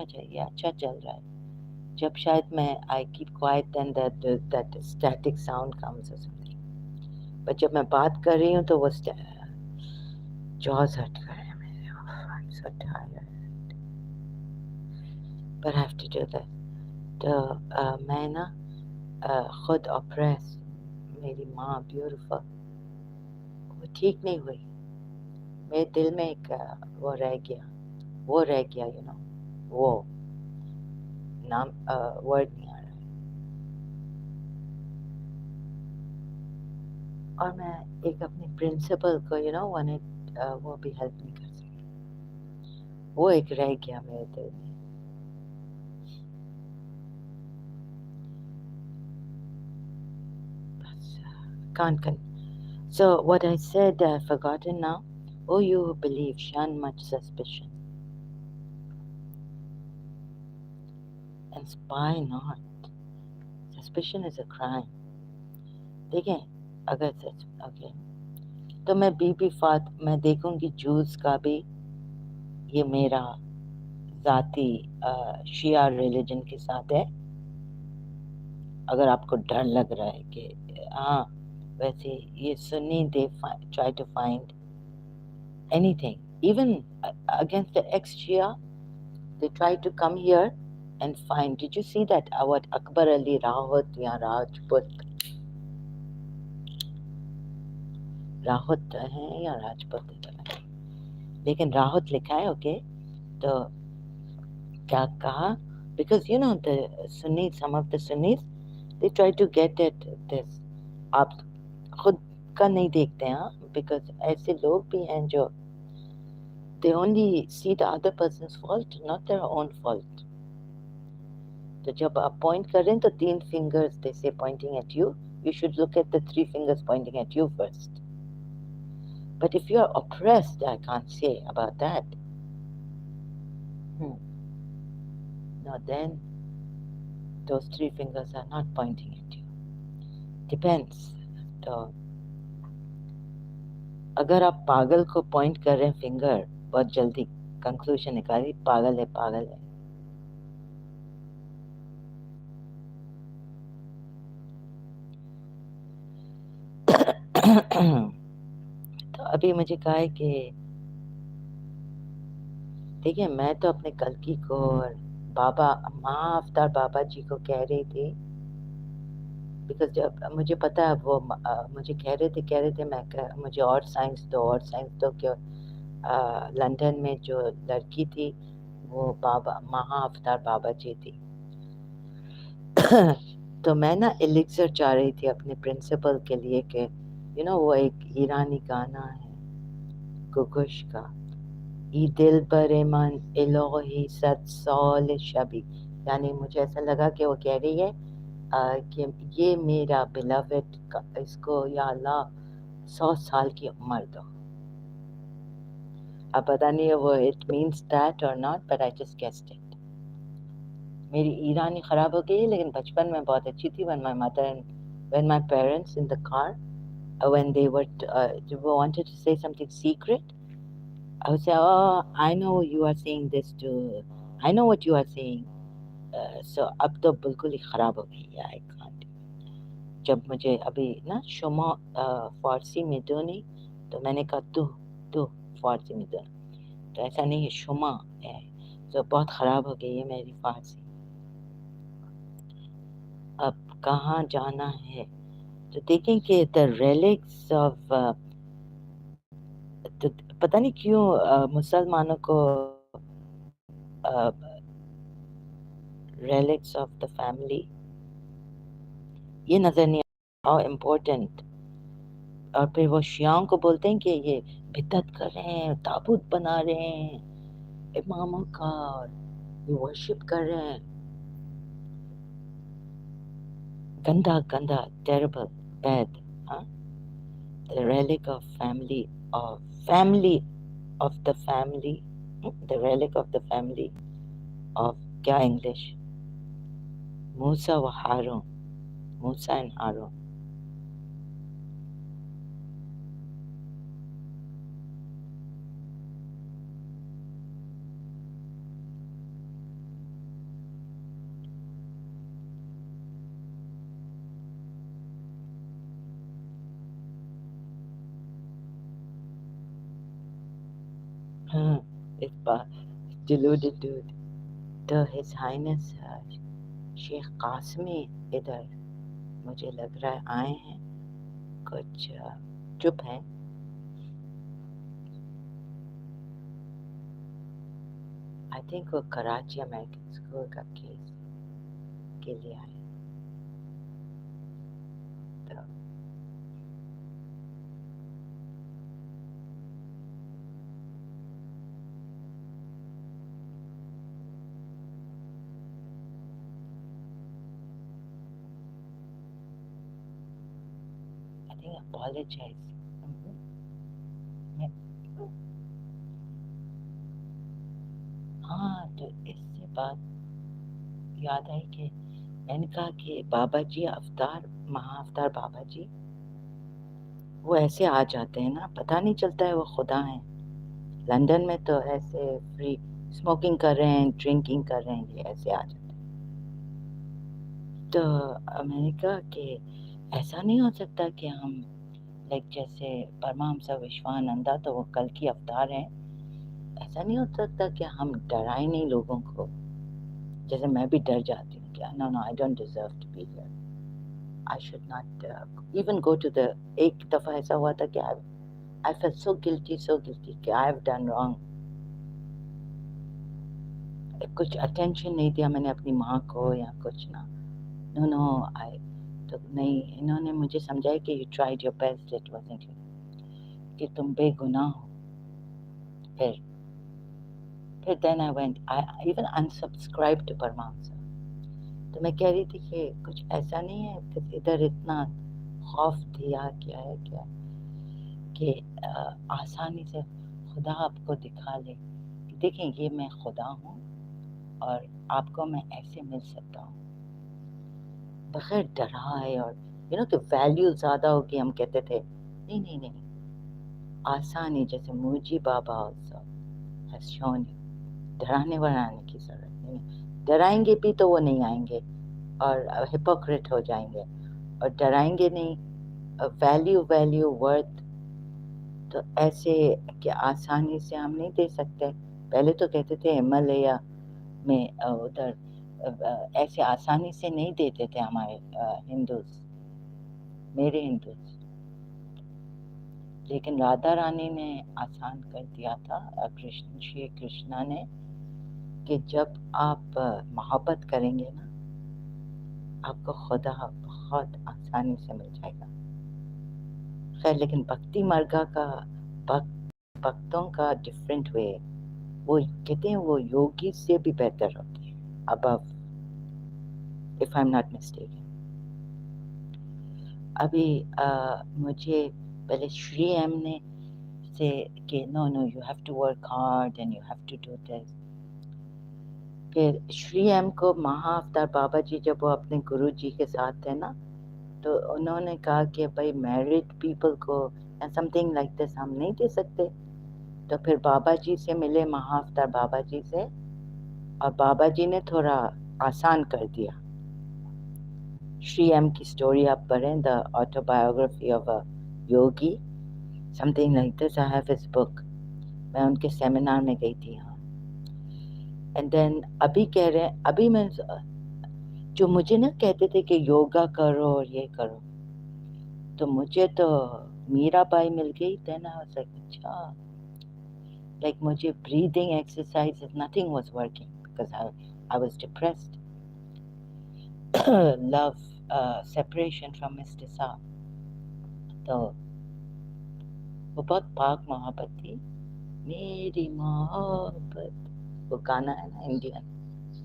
ये अच्छा चल रहा है। जब शायद मैं I keep quiet then that static sound comes और समथिंग, पर जब मैं बात कर रही हूँ तो वो जॉज हट कर रहे हैं मेरे, I am so tired, but I have to do that। तो मैं ना खुद ऑप्रेस, मेरी माँ ब्यूटीफुल, वो ठीक नहीं हुई, मेरे दिल में एक वो रह गया, यू नो, वो नाम, वर्ड नहीं आ रहा है, और मैं एक अपने प्रिंसिपल को, यू नो, वो भी हेल्प नहीं कर सकी, वो एक रह गया मेरे दिल में। Can't con- So what I said, I've forgotten now. Oh, you who believe, shun much suspicion, and spy not. Suspicion is a crime. देखें, अगर सच, ओके, तो मैं मैं देखूंगी जूस का भी, ये मेरा जाती शिया रिलीजन के साथ है। अगर आपको डर लग रहा है कि हाँ, वैसे ये Sunni, they try to find anything, even against the ex-Shia, they try to come here and find, did you see that what Akbar Ali Rahut या राहत है या राजपूत है, लेकिन राहत लिखा है, ओके। तो क्या कहा, because you know the Sunnis, some of the Sunnis, they try to get at this, आप खुद का नहीं देखते हैं, because ऐसे लोग भी हैं जो they only see the other person's fault, not their own fault। तो जब आप पॉइंट कर रहे हैं तो 3 fingers they say pointing at you, you should look at the 3 fingers pointing at you first। But if you are oppressed, I can't say about that। No, then those 3 fingers are not pointing at you, depends। तो अगर आप पागल को point कर रहे हैं finger, बहुत जल्दी कंक्लूजन निकाली, पागल है। तो अभी मुझे कहा है कि देखिए, मैं तो अपने कल्कि को और बाबा माँ अवतार बाबा जी को कह रही थी, बिकॉज जब मुझे पता है वो मुझे कह रहे थे मुझे और साइंस दो कि लंदन में जो लड़की थी वो बाबा महा अवतार बाबा जी थी। तो मैं ना एलिक्सर चाह रही थी अपने प्रिंसिपल के लिए कि वो एक ईरानी गाना है गुगुश का, ई दिल बरे मन इलोही सत सौल शबी, यानी मुझे ऐसा लगा कि वो कह रही है कि ये मेरा बिलवेड का, इसको या अल्लाह 100 साल की उम्र दो। अब पता नहीं है वो इट मीन्स दैट और not, but I just guessed it. मेरी ईरानी ख़राब हो गई, लेकिन बचपन में बहुत अच्छी थी। When my mother and when my parents in the car, when they wanted to say something secret, I would say, oh, I know you are saying this too, I know what you are saying. So अब तो बिल्कुल ही ख़राब हो गई है, I can't. जब मुझे अभी ना शुमा फारसी में दो नहीं, तो मैंने कहा तू फारसी में दो, तो ऐसा नहीं है, शुमा है। तो बहुत ख़राब हो गई है मेरी फारसी। अब कहाँ जाना है? तो देखें कि द रेलिक्स ऑफ, तो पता नहीं क्यों मुसलमानों को रेलिक्स ऑफ द फैमिली ये नज़र नहीं हाउ इम्पोर्टेंट। और फिर वो शियाओं को बोलते हैं कि ये बिदअत कर रहे हैं, ताबूत बना रहे हैं इमामों का, और ये वर्शिप कर रहे हैं। गंदा गंदा, टेरेबल, बैड। हाँ, the relic of family of the family, the relic of the family of क्या इंग्लिश, मूसा व हारून, मूसा एंड हारून। हाँ, इस बार deluded dude, तो His Highness शेख कासमी इधर मुझे लग रहा है आए हैं, कुछ चुप हैं। आई थिंक वो कराची अमेरिकन स्कूल का केस के लिए आए। तो आई थिंक अपोलोजाइज। हाँ, तो इससे बात याद आई कि मैंने कहा कि बाबा जी अवतार, महा अवतार बाबा जी वो ऐसे आ जाते हैं ना, पता नहीं चलता है वो खुदा हैं। लंदन में तो ऐसे फ्री स्मोकिंग कर रहे हैं, ड्रिंकिंग कर रहे हैं, ये ऐसे आ जाते हैं। तो मैंने कहा कि ऐसा नहीं हो सकता कि हम लाइक जैसे परमहंस विश्वानंदा तो वो कल की अवतार हैं, ऐसा नहीं हो सकता कि हम डराएं नहीं लोगों को, जैसे मैं भी डर जाती हूँ कि no no I don't deserve to be here, I should not even go to the. एक दफ़ा ऐसा हुआ था कि आई फेल्ट सो गिल्टी कि आई हैव डन रॉन्ग, कुछ अटेंशन नहीं दिया मैंने अपनी माँ को या कुछ ना, नो नो आई, तो नहीं, इन्होंने मुझे समझाया कि you tried your best, it wasn't you, कि तुम बेगुनाह हो। फिर then I went, I even unsubscribe to परमांसा। तो मैं कह रही थी कि कुछ ऐसा नहीं है कि इधर इतना खौफ दिया क्या है क्या, कि आसानी से खुदा आपको दिखा ले कि देखें ये मैं खुदा हूँ और आपको मैं ऐसे मिल सकता हूँ बगैर डराए। और कि वैल्यू ज़्यादा होगी, हम कहते थे नहीं नहीं नहीं, आसानी, जैसे मुझी बाबा ऑल्सो हैज शोन यू, डराने वराने की ज़रूरत नहीं। डराएंगे भी तो वो नहीं आएंगे और हिपोक्रेट हो जाएंगे, और डराएंगे नहीं वैल्यू वर्थ तो ऐसे कि आसानी से हम नहीं दे सकते। पहले तो कहते थे हिमालय में उधर ऐसे आसानी से नहीं देते थे हमारे हिंदूज, मेरे हिंदूज। लेकिन राधा रानी ने आसान कर दिया था, श्री कृष्णा ने, कि जब आप मोहब्बत करेंगे ना, आपको खुदा बहुत आसानी से मिल जाएगा। खैर, लेकिन भक्ति मार्गा का भक्तों का डिफरेंट वे, वो कहते हैं वो योगी से भी बेहतर होते हैं, above, if I am not mistaken. अभी मुझे पहले श्री एम ने से कि no you have to work hard and you have to do this. फिर श्री एम को महाअवतार बाबा जी जब वो अपने गुरु जी के साथ थे ना, तो उन्होंने कहा कि भाई मैरिड पीपल को समथिंग लाइक दिस हम नहीं दे सकते। तो फिर बाबा जी से मिले, महाअवतार बाबा जी से, और बाबा जी ने थोड़ा आसान कर दिया। श्री एम की स्टोरी आप पढ़ें, the autobiography of a Yogi, something like this, I have his book. मैं उनके सेमिनार में गई थी यहाँ। एंड देन अभी कह रहे हैं, अभी मैं जो मुझे ना कहते थे कि योगा करो और ये करो, तो मुझे तो मीराबाई मिल गई। देन आई वाज लाइक, अच्छा, लाइक मुझे breathing exercise nothing was working because I was depressed. Love separation from mister सा, तो वो बहुत पाक मोहब्बत थी। मेरी मोहब्बत, वो गाना है ना इंडियन,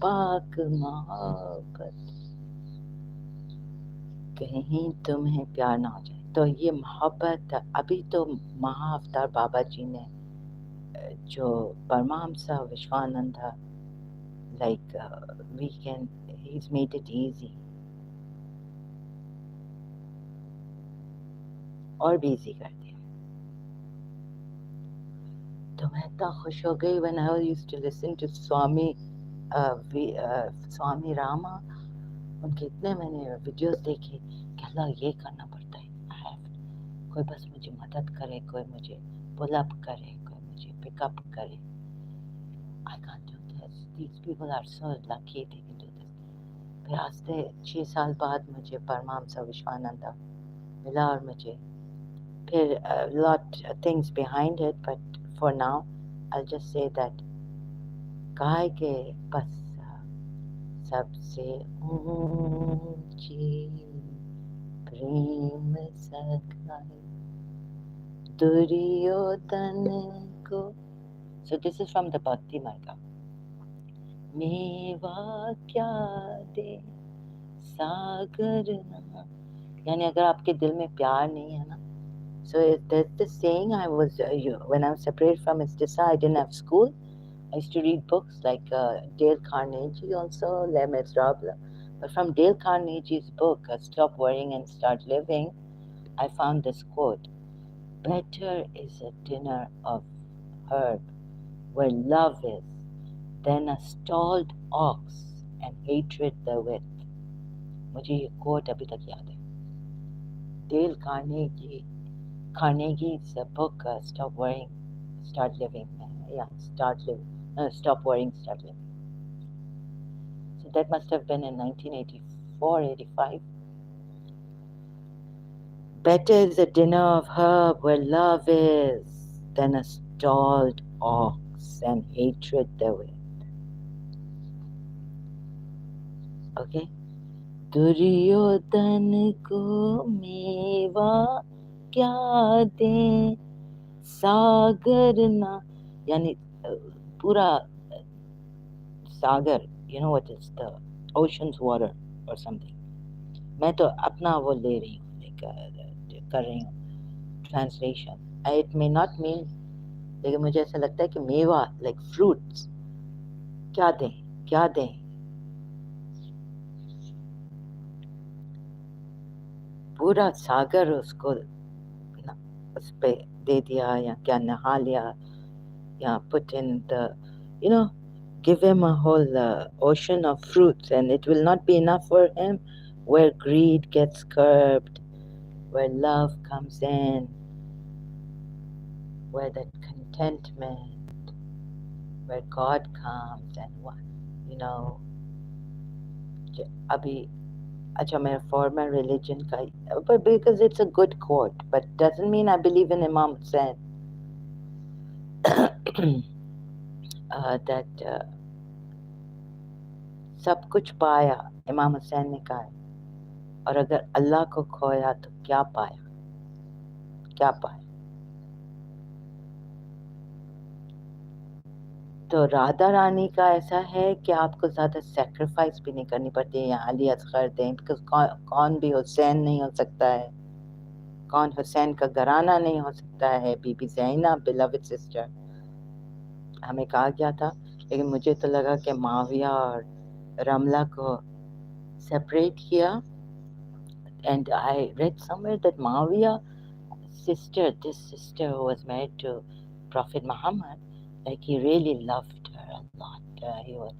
पाक मोहब्बत, कहीं तुम्हें प्यार ना हो जाए। तो ये मोहब्बत अभी तो महाअवतार बाबा जी ने जो Paramahamsa Vishwananda, like we can, he's made it easy, और भी इजी कर दिया। तो मैं इतना खुश हो गई when I used to listen to स्वामी रामा। उनके इतने मैंने वीडियोस देखे कि अल्लाह ये करना पड़ता है, कोई बस मुझे मदद करे, कोई मुझे पुल अप करे, कोई मुझे पिकअप करे। I can't do this. These people are so lucky they can do this. फिर आज से 6 साल बाद मुझे परमहंसा विश्वानंद मिला, और मुझे फिर lot things behind it, but for now I'll just say that काय के बस सबसे ऊंची प्रेम सगाई दुर्योधन को। So this is from the Bhakti Marga. मेवा क्या दे सागर ना, यानी अगर आपके दिल में प्यार नहीं है ना। So there's this saying, I was when I was separated from Mr. Sa, I didn't have school. I used to read books like Dale Carnegie, also Les Miserables. But from Dale Carnegie's book, Stop Worrying and Start Living, I found this quote: better is a dinner of herb where love is than a stalled ox and hatred therewith. मुझे ये quote अभी तक याद है। Dale Carnegie's book, Stop Worrying, Start Living. Yeah, Stop Worrying, Start Living. So that must have been in 1984, 85. Better is a dinner of herb where love is than a stalled ox and hatred therewith. Okay? Duryodhan को मेवा क्या दे सागर ना, यानी पूरा सागर, you know what is the ocean's water or something. मैं तो अपना वो ले रही हूँ, कर रही हूँ translation. It may not mean, लेकिन मुझे ऐसा लगता है कि मेवा लाइक फ्रूट्स क्या दें, क्या दें। पूरा सागर उसको उस पे दे दिया, या क्या नहा लिया, या put in the, you know, give him a whole ocean of fruits, and it will not be enough for him. Where greed gets curbed, where love comes in, where that contentment, where God comes and what, you know, अभी अच्छा मेरा former religion का, but because it's a good quote, but doesn't mean I believe in Imam Hussain. That सब कुछ पाया इमाम हुसैन ने कहा है, और अगर अल्लाह को खोया तो क्या पाया, क्या पाया। तो राधा रानी का ऐसा है कि आपको ज़्यादा सेक्रीफाइस भी नहीं करनी पड़ती है। यहाँ अली असगर दें, बिकॉज कौन भी हुसैन नहीं हो सकता है, कौन हुसैन का घराना नहीं हो सकता है। बीबी ज़ैनब बिलवड सिस्टर हमें कहा गया था, लेकिन मुझे तो लगा कि माविया और रमला को सेपरेट किया। And I read somewhere that Muawiya sister, this sister who was married to Prophet Muhammad, like he really loved her a lot. He was,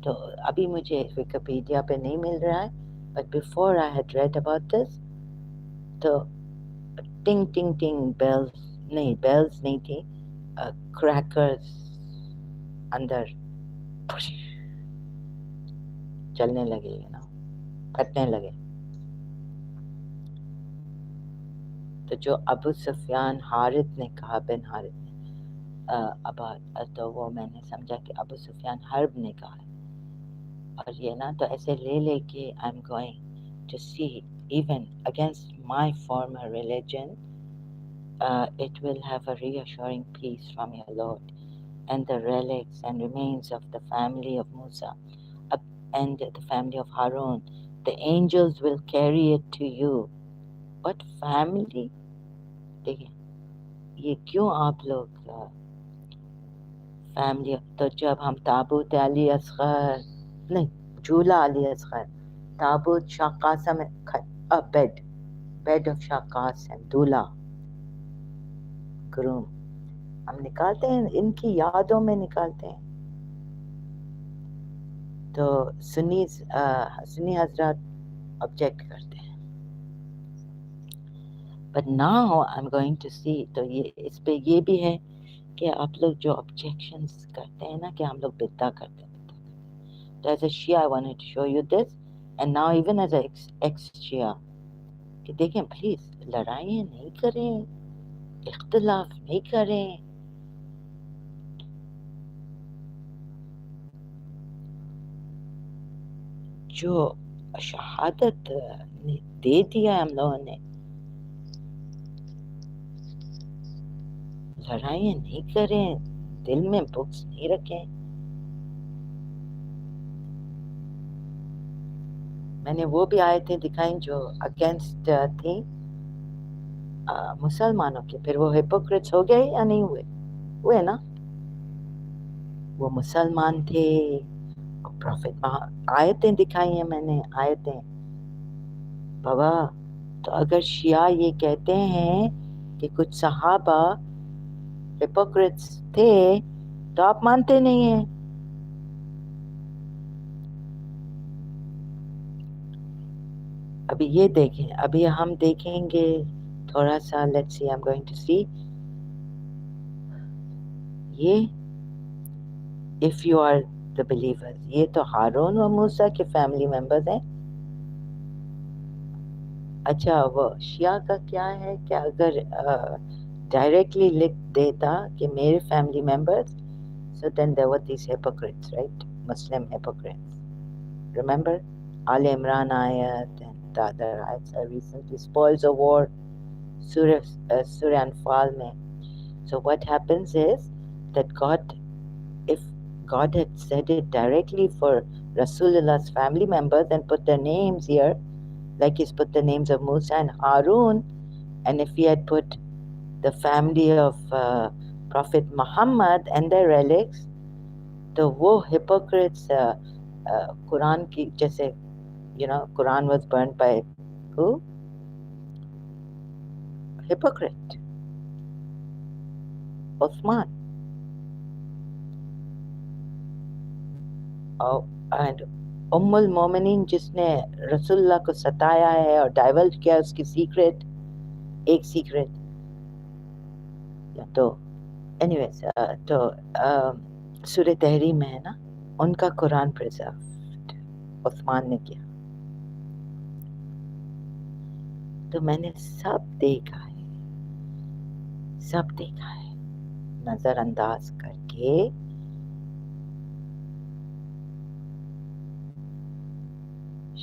तो अभी मुझे विकिपीडिया पे नहीं मिल रहा है, but before I had read about this, तो टिंग टिंग टिंग bells नहीं थी, crackers अंदर चलने लगे, फटने लगे। तो जो अबू सुफियान हारिथ ने कहा, बिन हारिथ ने तो वो मैंने समझा कि अबू सुफियान हर्ब ने कहा है। और ये ना तो ऐसे ले लेके I am going to see even against my former religion, it will have a reassuring peace from your Lord, and the relics and remains of the family of Musa and the family of Harun, the angels will carry it to you. What family? देखिए ये क्यों आप लोग family. तो जब हम ताबूत अली असगर नहीं, झूला अली असगर, ताबूत शाह कासिम, बेड ऑफ शाह कासिम, दूल्हा ग्रूम, हम निकालते हैं, इनकी यादों में निकालते हैं। तो सुन्नी हजरात ऑब्जेक्ट करते हैं। But now I am going to see, तो ये इस पे ये भी है कि आप लोग जो ऑब्जेक्शंस करते हैं ना कि हम लोग बिद्दा करते हैं। तो as a Shia I wanted to show you this, and now even as a ex Shia कि देखें प्लीज लड़ाइयाँ नहीं करें, इख्तिलाफ नहीं करें। जो शहादत दे दिया हम लोगों ने, लड़ाइयाँ नहीं करें, दिल में बुक्स नहीं रखें। मैंने वो भी आयतें दिखाई जो अगेंस्ट थी मुसलमानों के, फिर वो हिपोक्रेट्स हो गए या नहीं हुए? हुए ना। वो मुसलमान थे, प्रॉफिट आयतें दिखाई हैं मैंने, आयतें बाबा। तो अगर शिया ये कहते हैं कि कुछ सहाबा हिपोक्रेट्स थे, तो आप मानते नहीं हैं। अभी ये देखें, अभी हम देखेंगे थोड़ा सा, let's see, I am going to see ये if you are the believers, ये तो हारून व मूसा के फैमिली मेंबर्स हैं। अच्छा वो शिया का क्या है कि अगर डायरेक्टली लिख देता कि मेरे family members, so then there were these hypocrites, right? Muslim hypocrites. Remember Al Imran ayat and the other ayats are recently spoils of war, Surah Anfal mein. So what happens is that God, if God had said it directly for Rasulullah's family members and put their names here, like he's put the names of Musa and Harun, and if he had put the family of Prophet Muhammad and their relics, तो वो hypocrites Quran की जैसे, Quran was burned by who? Hypocrite, Uthman. And उम्मुल मोमिनीन जिसने रसूलुल्लाह को सताया है और डाइवर्ज किया उसकी सीक्रेट, एक सीक्रेट या तो एनीवेज तो सूरह तहरीम में है ना, उनका कुरान प्रिजर्व उस्मान ने किया। तो मैंने सब देखा है, सब देखा है, नजरअंदाज करके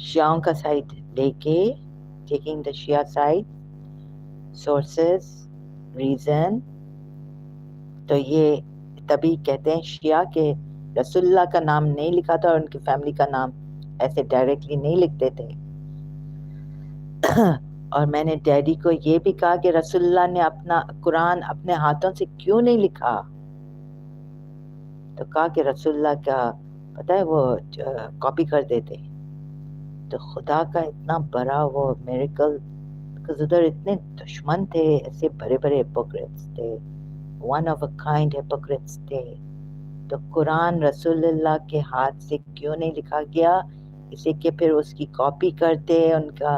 शियाओं का साइड लेके, taking the Shia side, sources, reason. तो ये तभी कहते हैं शिया के रसूलुल्लाह का नाम नहीं लिखा था और उनकी फैमिली का नाम ऐसे डायरेक्टली नहीं लिखते थे। और मैंने डैडी को ये भी कहा कि रसूलुल्लाह ने अपना कुरान अपने हाथों से क्यों नहीं लिखा। तो कहा कि रसूलुल्लाह का पता है वो कॉपी कर देते। तो खुदा का इतना बड़ा वो मिरेकल, बिकॉज उधर इतने दुश्मन थे, ऐसे बड़े बड़े हिपोक्रेट्स थे, one of a kind Hippocrates थे। तो कुरान रसूलुल्लाह के हाथ से क्यों नहीं लिखा गया, इसे कि फिर उसकी कॉपी करते उनका,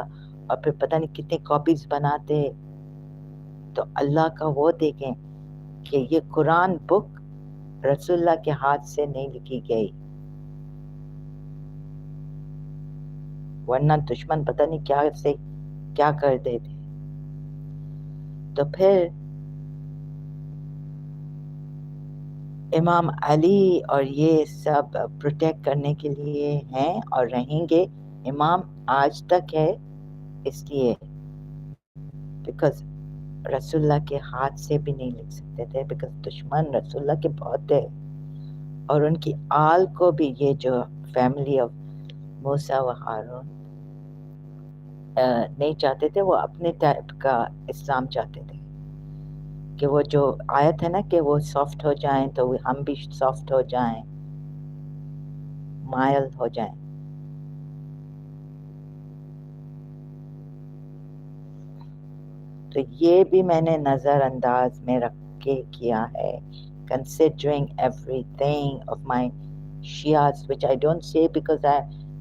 और फिर पता नहीं कितने कॉपीज बनाते। तो अल्लाह का वो देखें कि ये कुरान बुक रसूलुल्लाह के हाथ से नहीं लिखी गई, वरना दुश्मन पता नहीं क्या से क्या कर देते। तो फिर इमाम अली और ये सब प्रोटेक्ट करने के लिए हैं और रहेंगे। इमाम आज तक है इसलिए बिकॉज रसूलुल्लाह के हाथ से भी नहीं लिख सकते थे, बिकॉज दुश्मन रसूलुल्लाह के बहुत थे। और उनकी आल को भी, ये जो फैमिली ऑफ मूसा व हारून नहीं चाहते थे, वो अपने टाइप का इस्लाम चाहते थे कि वो जो आयत है ना कि वो सॉफ्ट हो जाएं तो हम भी सॉफ्ट हो जाएं, मायल हो जाएं। तो ये भी मैंने नज़रअंदाज में रख के किया है, considering everything of my Shias, which I don't say because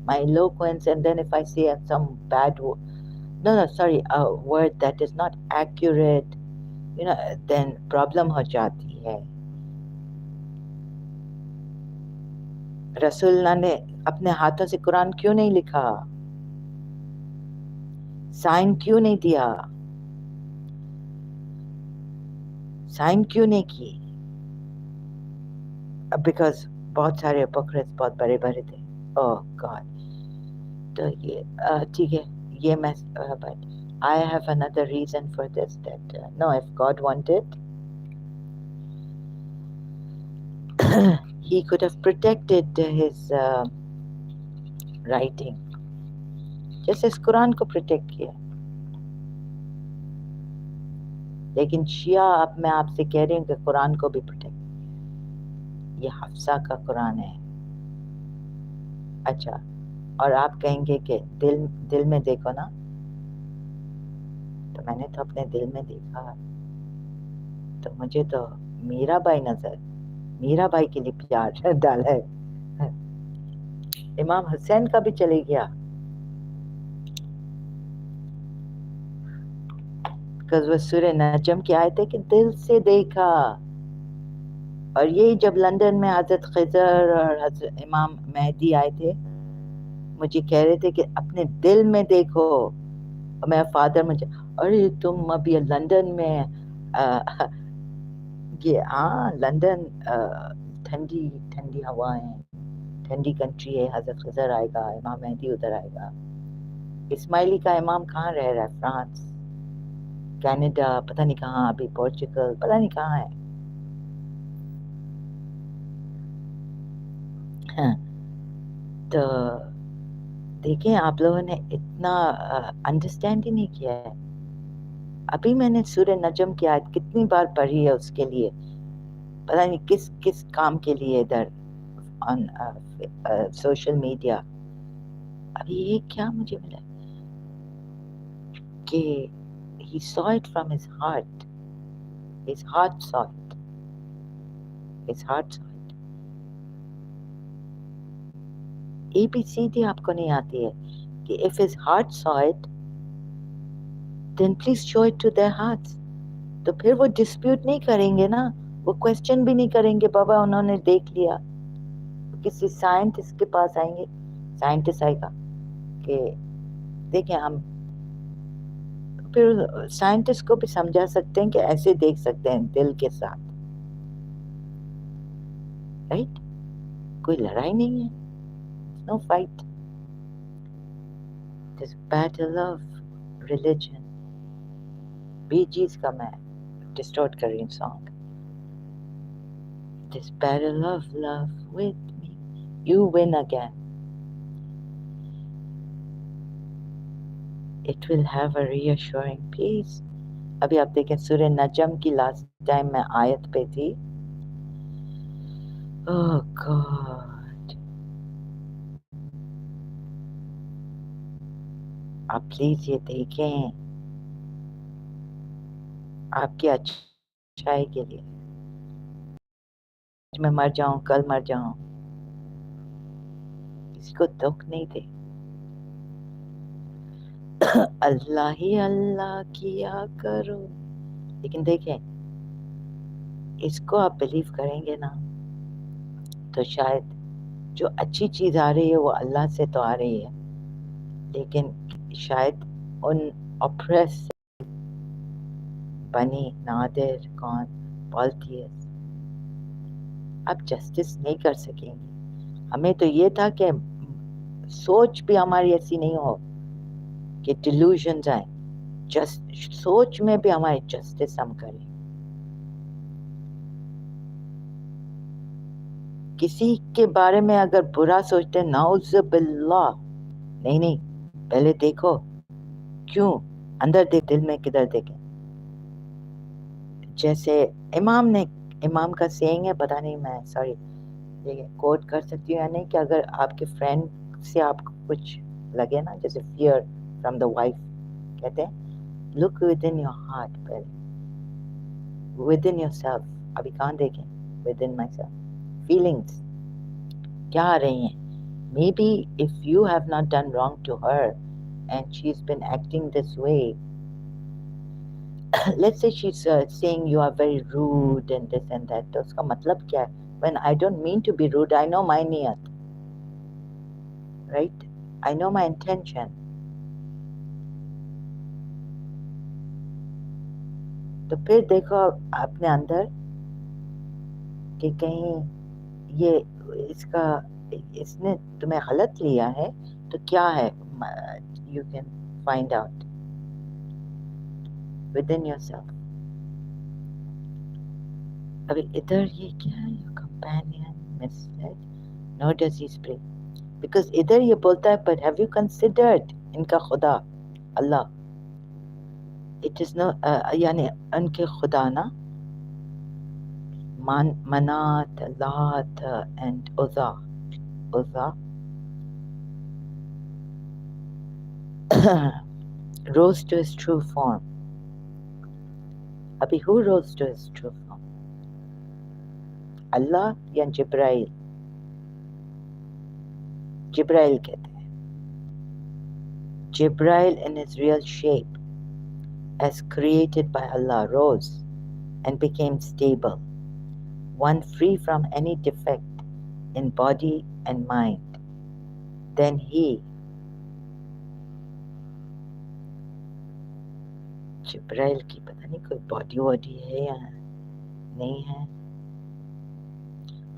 my eloquence, and then if I say some bad a word that is not accurate, then problem हो जाती है। रसूलुल्लाह ने अपने हाथों से कुरान क्यों नहीं लिखा, साइन क्यों नहीं दिया, साइन क्यों नहीं की, बिकॉज बहुत सारे हिपोक्रेट्स बहुत बड़े बड़े थे। ओह गॉड। तो ये ठीक है, ये मैं but I have another reason for this, that no, if God wanted, he could have protected his writing, जैसे इस कुरान को प्रोटेक्ट किया। लेकिन शिया, अब मैं आपसे कह रही हूँ कि कुरान को भी प्रोटेक्ट, ये हफ्सा का कुरान है। अच्छा, और आप कहेंगे कि दिल दिल में देखो ना, तो मैंने तो अपने दिल में देखा, तो मुझे तो मीरा भाई नजर, मीरा भाई के लिए प्यार डाला है। इमाम हुसैन का भी चले गया, बिकॉज वो सूरह नजम की आयत है कि दिल से देखा। और यही जब लंदन में हजरत खिजर और हजरत इमाम मेहदी आए थे, मुझे कह रहे थे कि अपने दिल में देखो। और मेरा फादर मुझे, अरे तुम अभी लंदन में ये हाँ लंदन ठंडी ठंडी हवाएं, ठंडी कंट्री है, हजरत खिजर आएगा, इमाम मेहदी उधर आएगा। इस्माइली का इमाम कहाँ रह रहा है, फ्रांस, कनाडा, पता नहीं कहाँ, अभी पोर्चुगल, पता नहीं कहाँ है। हाँ, तो देखें, आप लोगों ने इतना अंडरस्टैंड ही नहीं किया है। अभी मैंने सूरह नजम की आयत कितनी बार पढ़ी है, उसके लिए पता नहीं किस किस काम के लिए इधर ऑन सोशल मीडिया। अभी ये क्या मुझे मिला कि he saw it from his heart, his heart saw it, his heart saw it। ABCD आपको नहीं आती है कि if his heart saw it, then please show it to their hearts. तो फिर वो डिस्प्यूट नहीं करेंगे ना, वो क्वेश्चन भी नहीं करेंगे बाबा उन्होंने देख लिया। किसी साइंटिस्ट के पास आएंगे, साइंटिस्ट आएगा कि देखें हम, फिर साइंटिस्ट को भी समझा सकते हैं कि ऐसे देख सकते हैं दिल के साथ, राइट? कोई लड़ाई नहीं है, no fight. This battle of religion, बी चीज का मैं डिस्टॉर्ट कर रही हूँ song. This battle of love with me, you win again, it will have a reassuring peace. अभी आप देखें सूर्य नजम की लास्ट टाइम मैं आयत पे थी। ओह गॉड, आप प्लीज ये देखें आपकी अच्छाई के लिए। मैं मर जाऊं, कल मर जाऊं, किसी को दुख नहीं दे। अल्लाह ही अल्लाह किया करो। लेकिन देखें, इसको आप बिलीव करेंगे ना तो शायद जो अच्छी चीज आ रही है वो अल्लाह से तो आ रही है, लेकिन शायद उन ऑप्रेस बनी नादिर कौन पॉलिटियस आप जस्टिस नहीं कर सकेंगे। हमें तो ये था कि सोच भी हमारी ऐसी नहीं हो कि डिल्यूजन्स आए, जस्ट सोच में भी हमारी जस्टिस हम करें। किसी के बारे में अगर बुरा सोचते हैं, नाउज़ुबिल्लाह, नहीं नहीं, पहले देखो क्यों, अंदर देख, दिल में किधर देखें। जैसे इमाम का सेइंग है, पता नहीं मैं सॉरी ये कोट कर सकती हूँ या नहीं, कि अगर आपके फ्रेंड से आपको कुछ लगे ना, जैसे फियर फ्रॉम द वाइफ, कहते हैं look within your heart, पहले विद इन योर सेल्फ, अभी कहाँ देखें, within myself, feelings क्या आ रही हैं। Maybe if you have not done wrong to her and she is been acting this way, let's say she's saying you are very rude and this and that, तो उसका मतलब क्या है? When I don't mean to be rude, I know my niyat, right? I know my intention. तो फिर देखो अपने अंदर कि कहीं ये इसने तुम्हें गलत लिया है तो क्या है, you can find out within yourself. अभी इधर ये क्या है, your companion misled, nor does he spray, because इधर ये बोलता है but have you considered इनका खुदा अल्लाह, it is no यानी उनके खुदा ना, Manat, Lat and Uzza rose to his true form. अभी who rose to his true form? अल्लाह या जिब्राइल? जिब्राइल कहते हैं। Jibrail in his real shape as created by Allah rose and became stable, one free from any defect in body and mind. Then he, जिब्राइल की पता नहीं कोई body वॉडी है या नहीं है,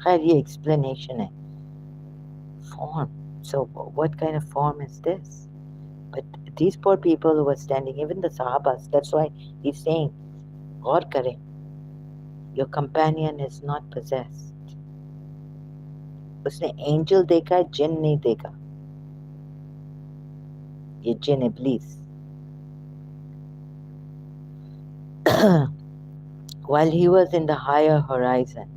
खैर ये एक्सप्लेनेशन है। Form, so what kind of form is this? But these poor people who were standing, even the Sahabas, that's why he's saying, गौर करें, your companion is not possessed. उसने एंजल देखा है, जिन नहीं देखा, ये जिन इब्लीस। While he was in the higher horizon,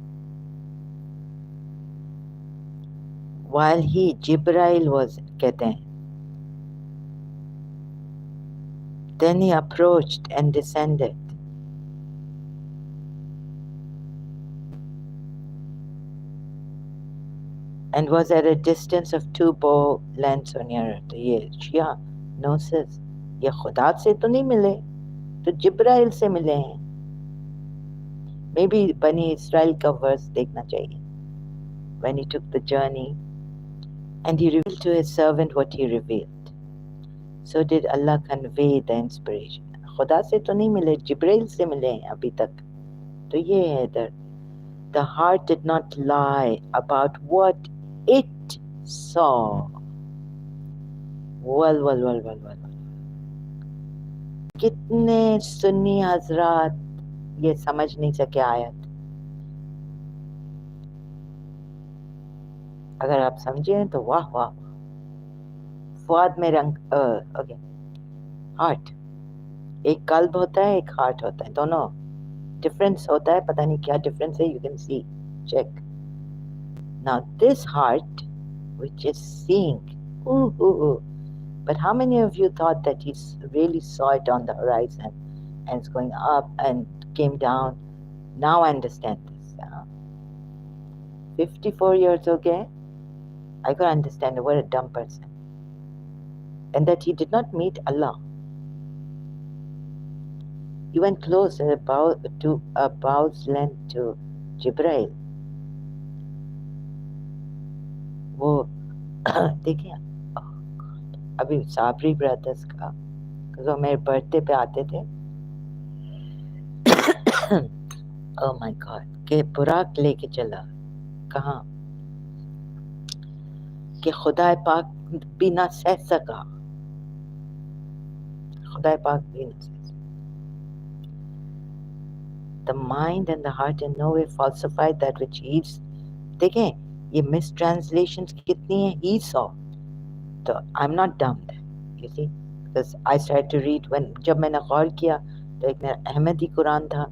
while he, Jibrail was, कहते हैं, then he approached and descended and was at a distance of 2 bow lengths or nearer. तो ये शिया नोसिस, ये खुदा से तो नहीं मिले, तो जिब्राइल से मिले हैं. मे बी बनी इसराइल का वर्स देखना चाहिए. When he took the journey and he revealed to his servant what he revealed, so did Allah convey the inspiration. खुदा से तो नहीं मिले, जिब्राइल से मिले हैं अभी तक. तो ये है इधर. The heart did not lie about what it saw. well. कितने सुन्नी हजरात ये समझ नहीं सके आयत. अगर आप समझे तो वाह वाह. फुआद में रंग. ओके. हार्ट एक कल्ब होता है, एक हार्ट होता है. दोनों डिफरेंस होता है. पता नहीं क्या डिफरेंस है. You can see, check. Now this heart which is seeing, but how many of you thought that he really saw it on the horizon and it's going up and came down? Now I understand this. 54 years okay, I could understand. What a dumb person. And that he did not meet Allah. He went close to a bow's length to Jibreel. वो देखिए अभी Sabri brothers का, जो मेरे birthday पे आते थे. Oh my God, के बुराक लेके चला. कहाँ? कि खुदा पाक भी ना सह सका. खुदा पाक भी ना सह सका. The mind and the heart in no way falsified that which he. देखें ये मिसट्रांसलेशंस कितनी है. He saw. तो I'm not dumb then, you see, because I started to read when जब मैंने गौर किया तो एक मेरा अहमदी कुरान था,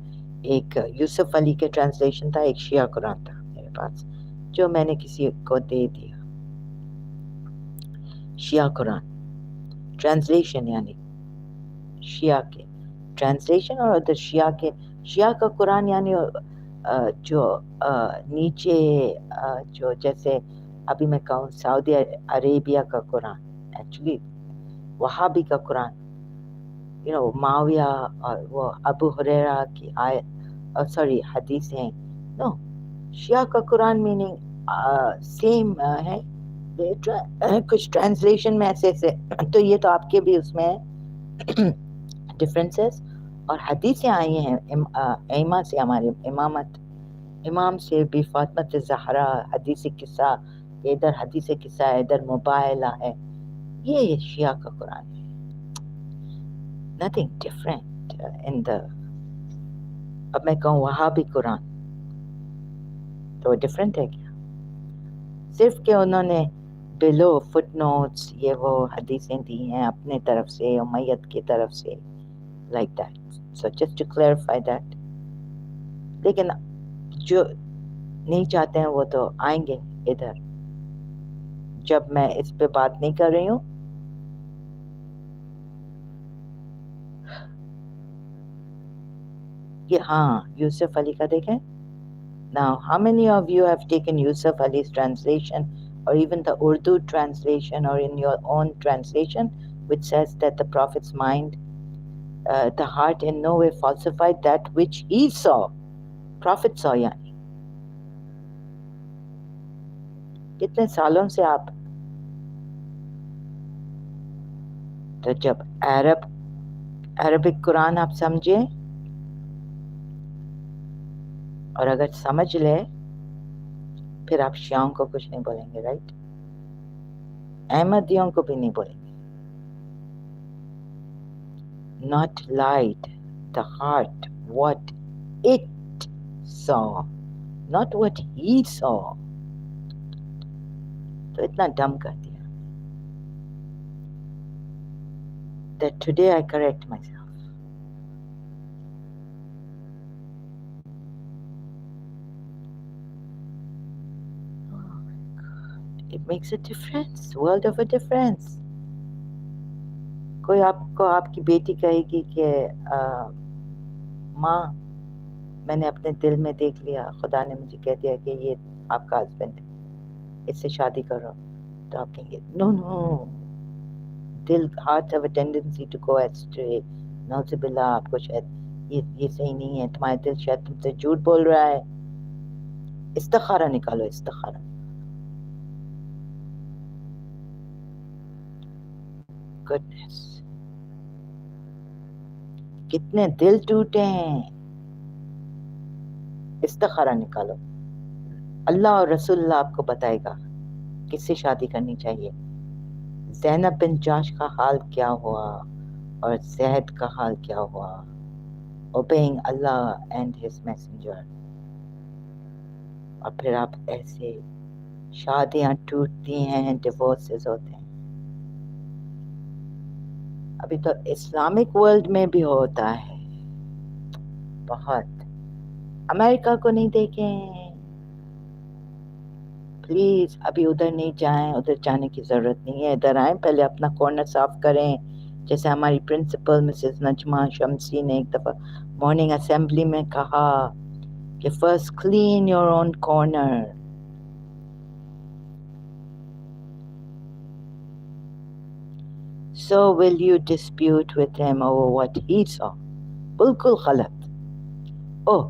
एक यूसुफ अली के ट्रांसलेशन था, एक शिया कुरान था मेरे पास, जो मैंने किसी को दे दिया. शिया कुरान ट्रांसलेशन, यानी शिया के ट्रांसलेशन, और उधर शिया के, शिया का कुरान यानी जो नीचे जो जैसे अभी मैं कहूँ सऊदी अरेबिया का कुरान, एक्चुअली वहाबी का कुरान, यू नो, माविया और वो अबू हुरैरा की आयत, सॉरी हदीस हैं. नो, शिया का कुरान मीनिंग सेम है. कुछ ट्रांसलेशन में ऐसे ऐसे. तो ये तो आपके भी उसमें है डिफरेंसेस. और हदीसें आई हैं इमा से, हमारे इमाम से भी, फातिमा ज़हरा, हदीस किस्सा, इधर हदीस किस्सा है, इधर मुबाहला है. ये शिया का कुरान है. Nothing different in the. अब मैं कहूँ वहाबी कुरान तो डिफरेंट है क्या? सिर्फ कि उन्होंने बिलो फुटनोट्स ये वो हदीसें दी हैं अपने तरफ से, उमैयद की तरफ से, like that. So just to clarify that. लेकिन जो नहीं चाहते हैं वो तो आएंगे इधर. जब मैं इस पे बात नहीं कर रही हूँ, ये हाँ यूसुफ अली का देखें. Now, how many of you have taken Yusuf Ali's translation, or even the Urdu translation, or in your own translation, which says that the Prophet's mind, the heart in no way falsified that which he saw. Prophet saw, यानी कितने सालों से आप. तो जब Arabic Quran आप समझे, और अगर समझ ले, फिर आप शियाओं को कुछ नहीं बोलेंगे, राइट? अहमदियों को भी नहीं बोलेंगे. Not lied, the heart, what it saw, not what he saw. तो इतना डम कर दिया that today I correct myself. It makes a difference, world of a difference. कोई आपको, आपकी बेटी कहेगी कि माँ, मैंने अपने दिल में देख लिया, खुदा ने मुझे कह दिया कि ये आपका हस्बैंड है, इससे शादी करो. तो आप कहेंगे नो नो. दिल, hearts have a tendency to go astray. नौजुबिल्ला, आपको शायद ये सही नहीं है, तुम्हारा दिल शायद तुमसे झूठ बोल रहा है। इस्तिखारा निकालो, इस्तिखारा। गुडनेस, कितने दिल टूटे हैं। इस्तिखारा निकालो। अल्लाह और रसूलुल्लाह आपको बताएगा किससे शादी करनी चाहिए। ज़ैनब बिन जाश का हाल क्या हुआ और ज़ैद का हाल क्या हुआ, obeying Allah and his messenger। और फिर आप ऐसे, शादियां टूटती हैं, डिवोर्सेस होते हैं। अभी तो इस्लामिक वर्ल्ड में भी होता है बहुत। अमेरिका को नहीं देखें प्लीज, अभी उधर नहीं जाएं, उधर जाने की जरूरत नहीं है। इधर आए, पहले अपना कॉर्नर साफ करें। जैसे हमारी प्रिंसिपल मिसेस नजमा शमसी ने एक दफा मॉर्निंग असेंबली में कहा कि first clean your own corner. So will you dispute with him over what he saw? बिल्कुल गलत। Oh,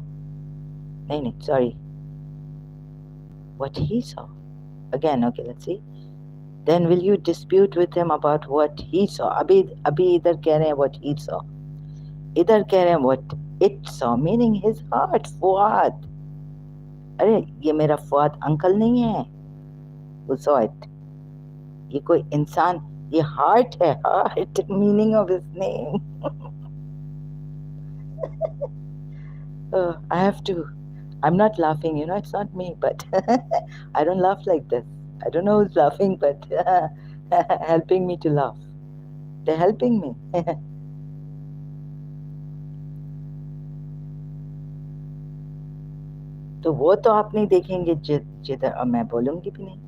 नहीं, sorry. What he saw. Again, okay, let's see. Then will you dispute with him about what he saw? अभी इधर कह रहे हैं what he saw. इधर कह रहे हैं what it saw, meaning his heart, Fuad. अरे ये मेरा फुआद अंकल नहीं है who saw it. ये कोई इंसान, ये हार्ट है, heart, meaning of his name. I have to, I'm not laughing, it's not me, but I don't laugh like this. I don't know who's laughing, but helping me to laugh. They're helping me. तो वो तो आप नहीं देखेंगे जिधर, और मैं बोलूंगी भी नहीं,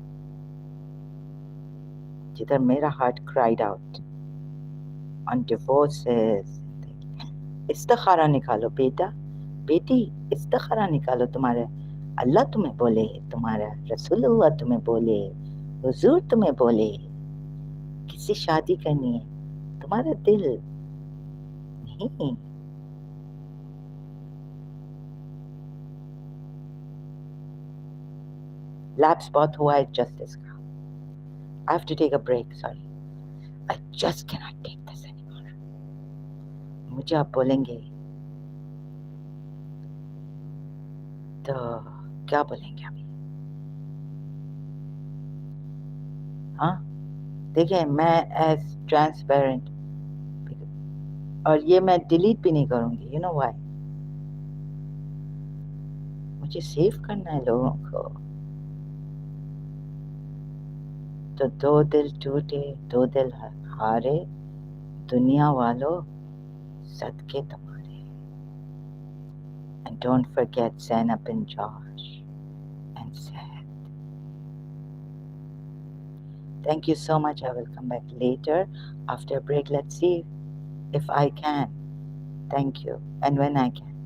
जिधर मेरा heart cried out on divorces. इस्तिखारा निकालो बेटा, बेटी, इस्तिखारा निकालो। तुम्हारे अल्लाह तुम्हें बोले, तुम्हारा रसूलुल्लाह तुम्हें बोले, हुजूर तुम्हें बोले किससे शादी करनी है, तुम्हारा दिल नहीं। लैप्स बहुत हुआ है जस्टिस का। I have to take a break, sorry. I just cannot take this anymore. मुझे आप बोलेंगे तो क्या बोलेंगे अभी? हाँ, देखिए मैं एज ट्रांसपेरेंट, और ये मैं डिलीट भी नहीं करूंगी। You know why? मुझे सेव करना है लोगों को। तो दो दिल टूटे, दो दिल हारे, दुनिया वालों सदके तुम्हारे। And don't forget Zainab and Josh and Seth. Thank you so much. I will come back later after a break. Let's see if I can. Thank you. And when I can.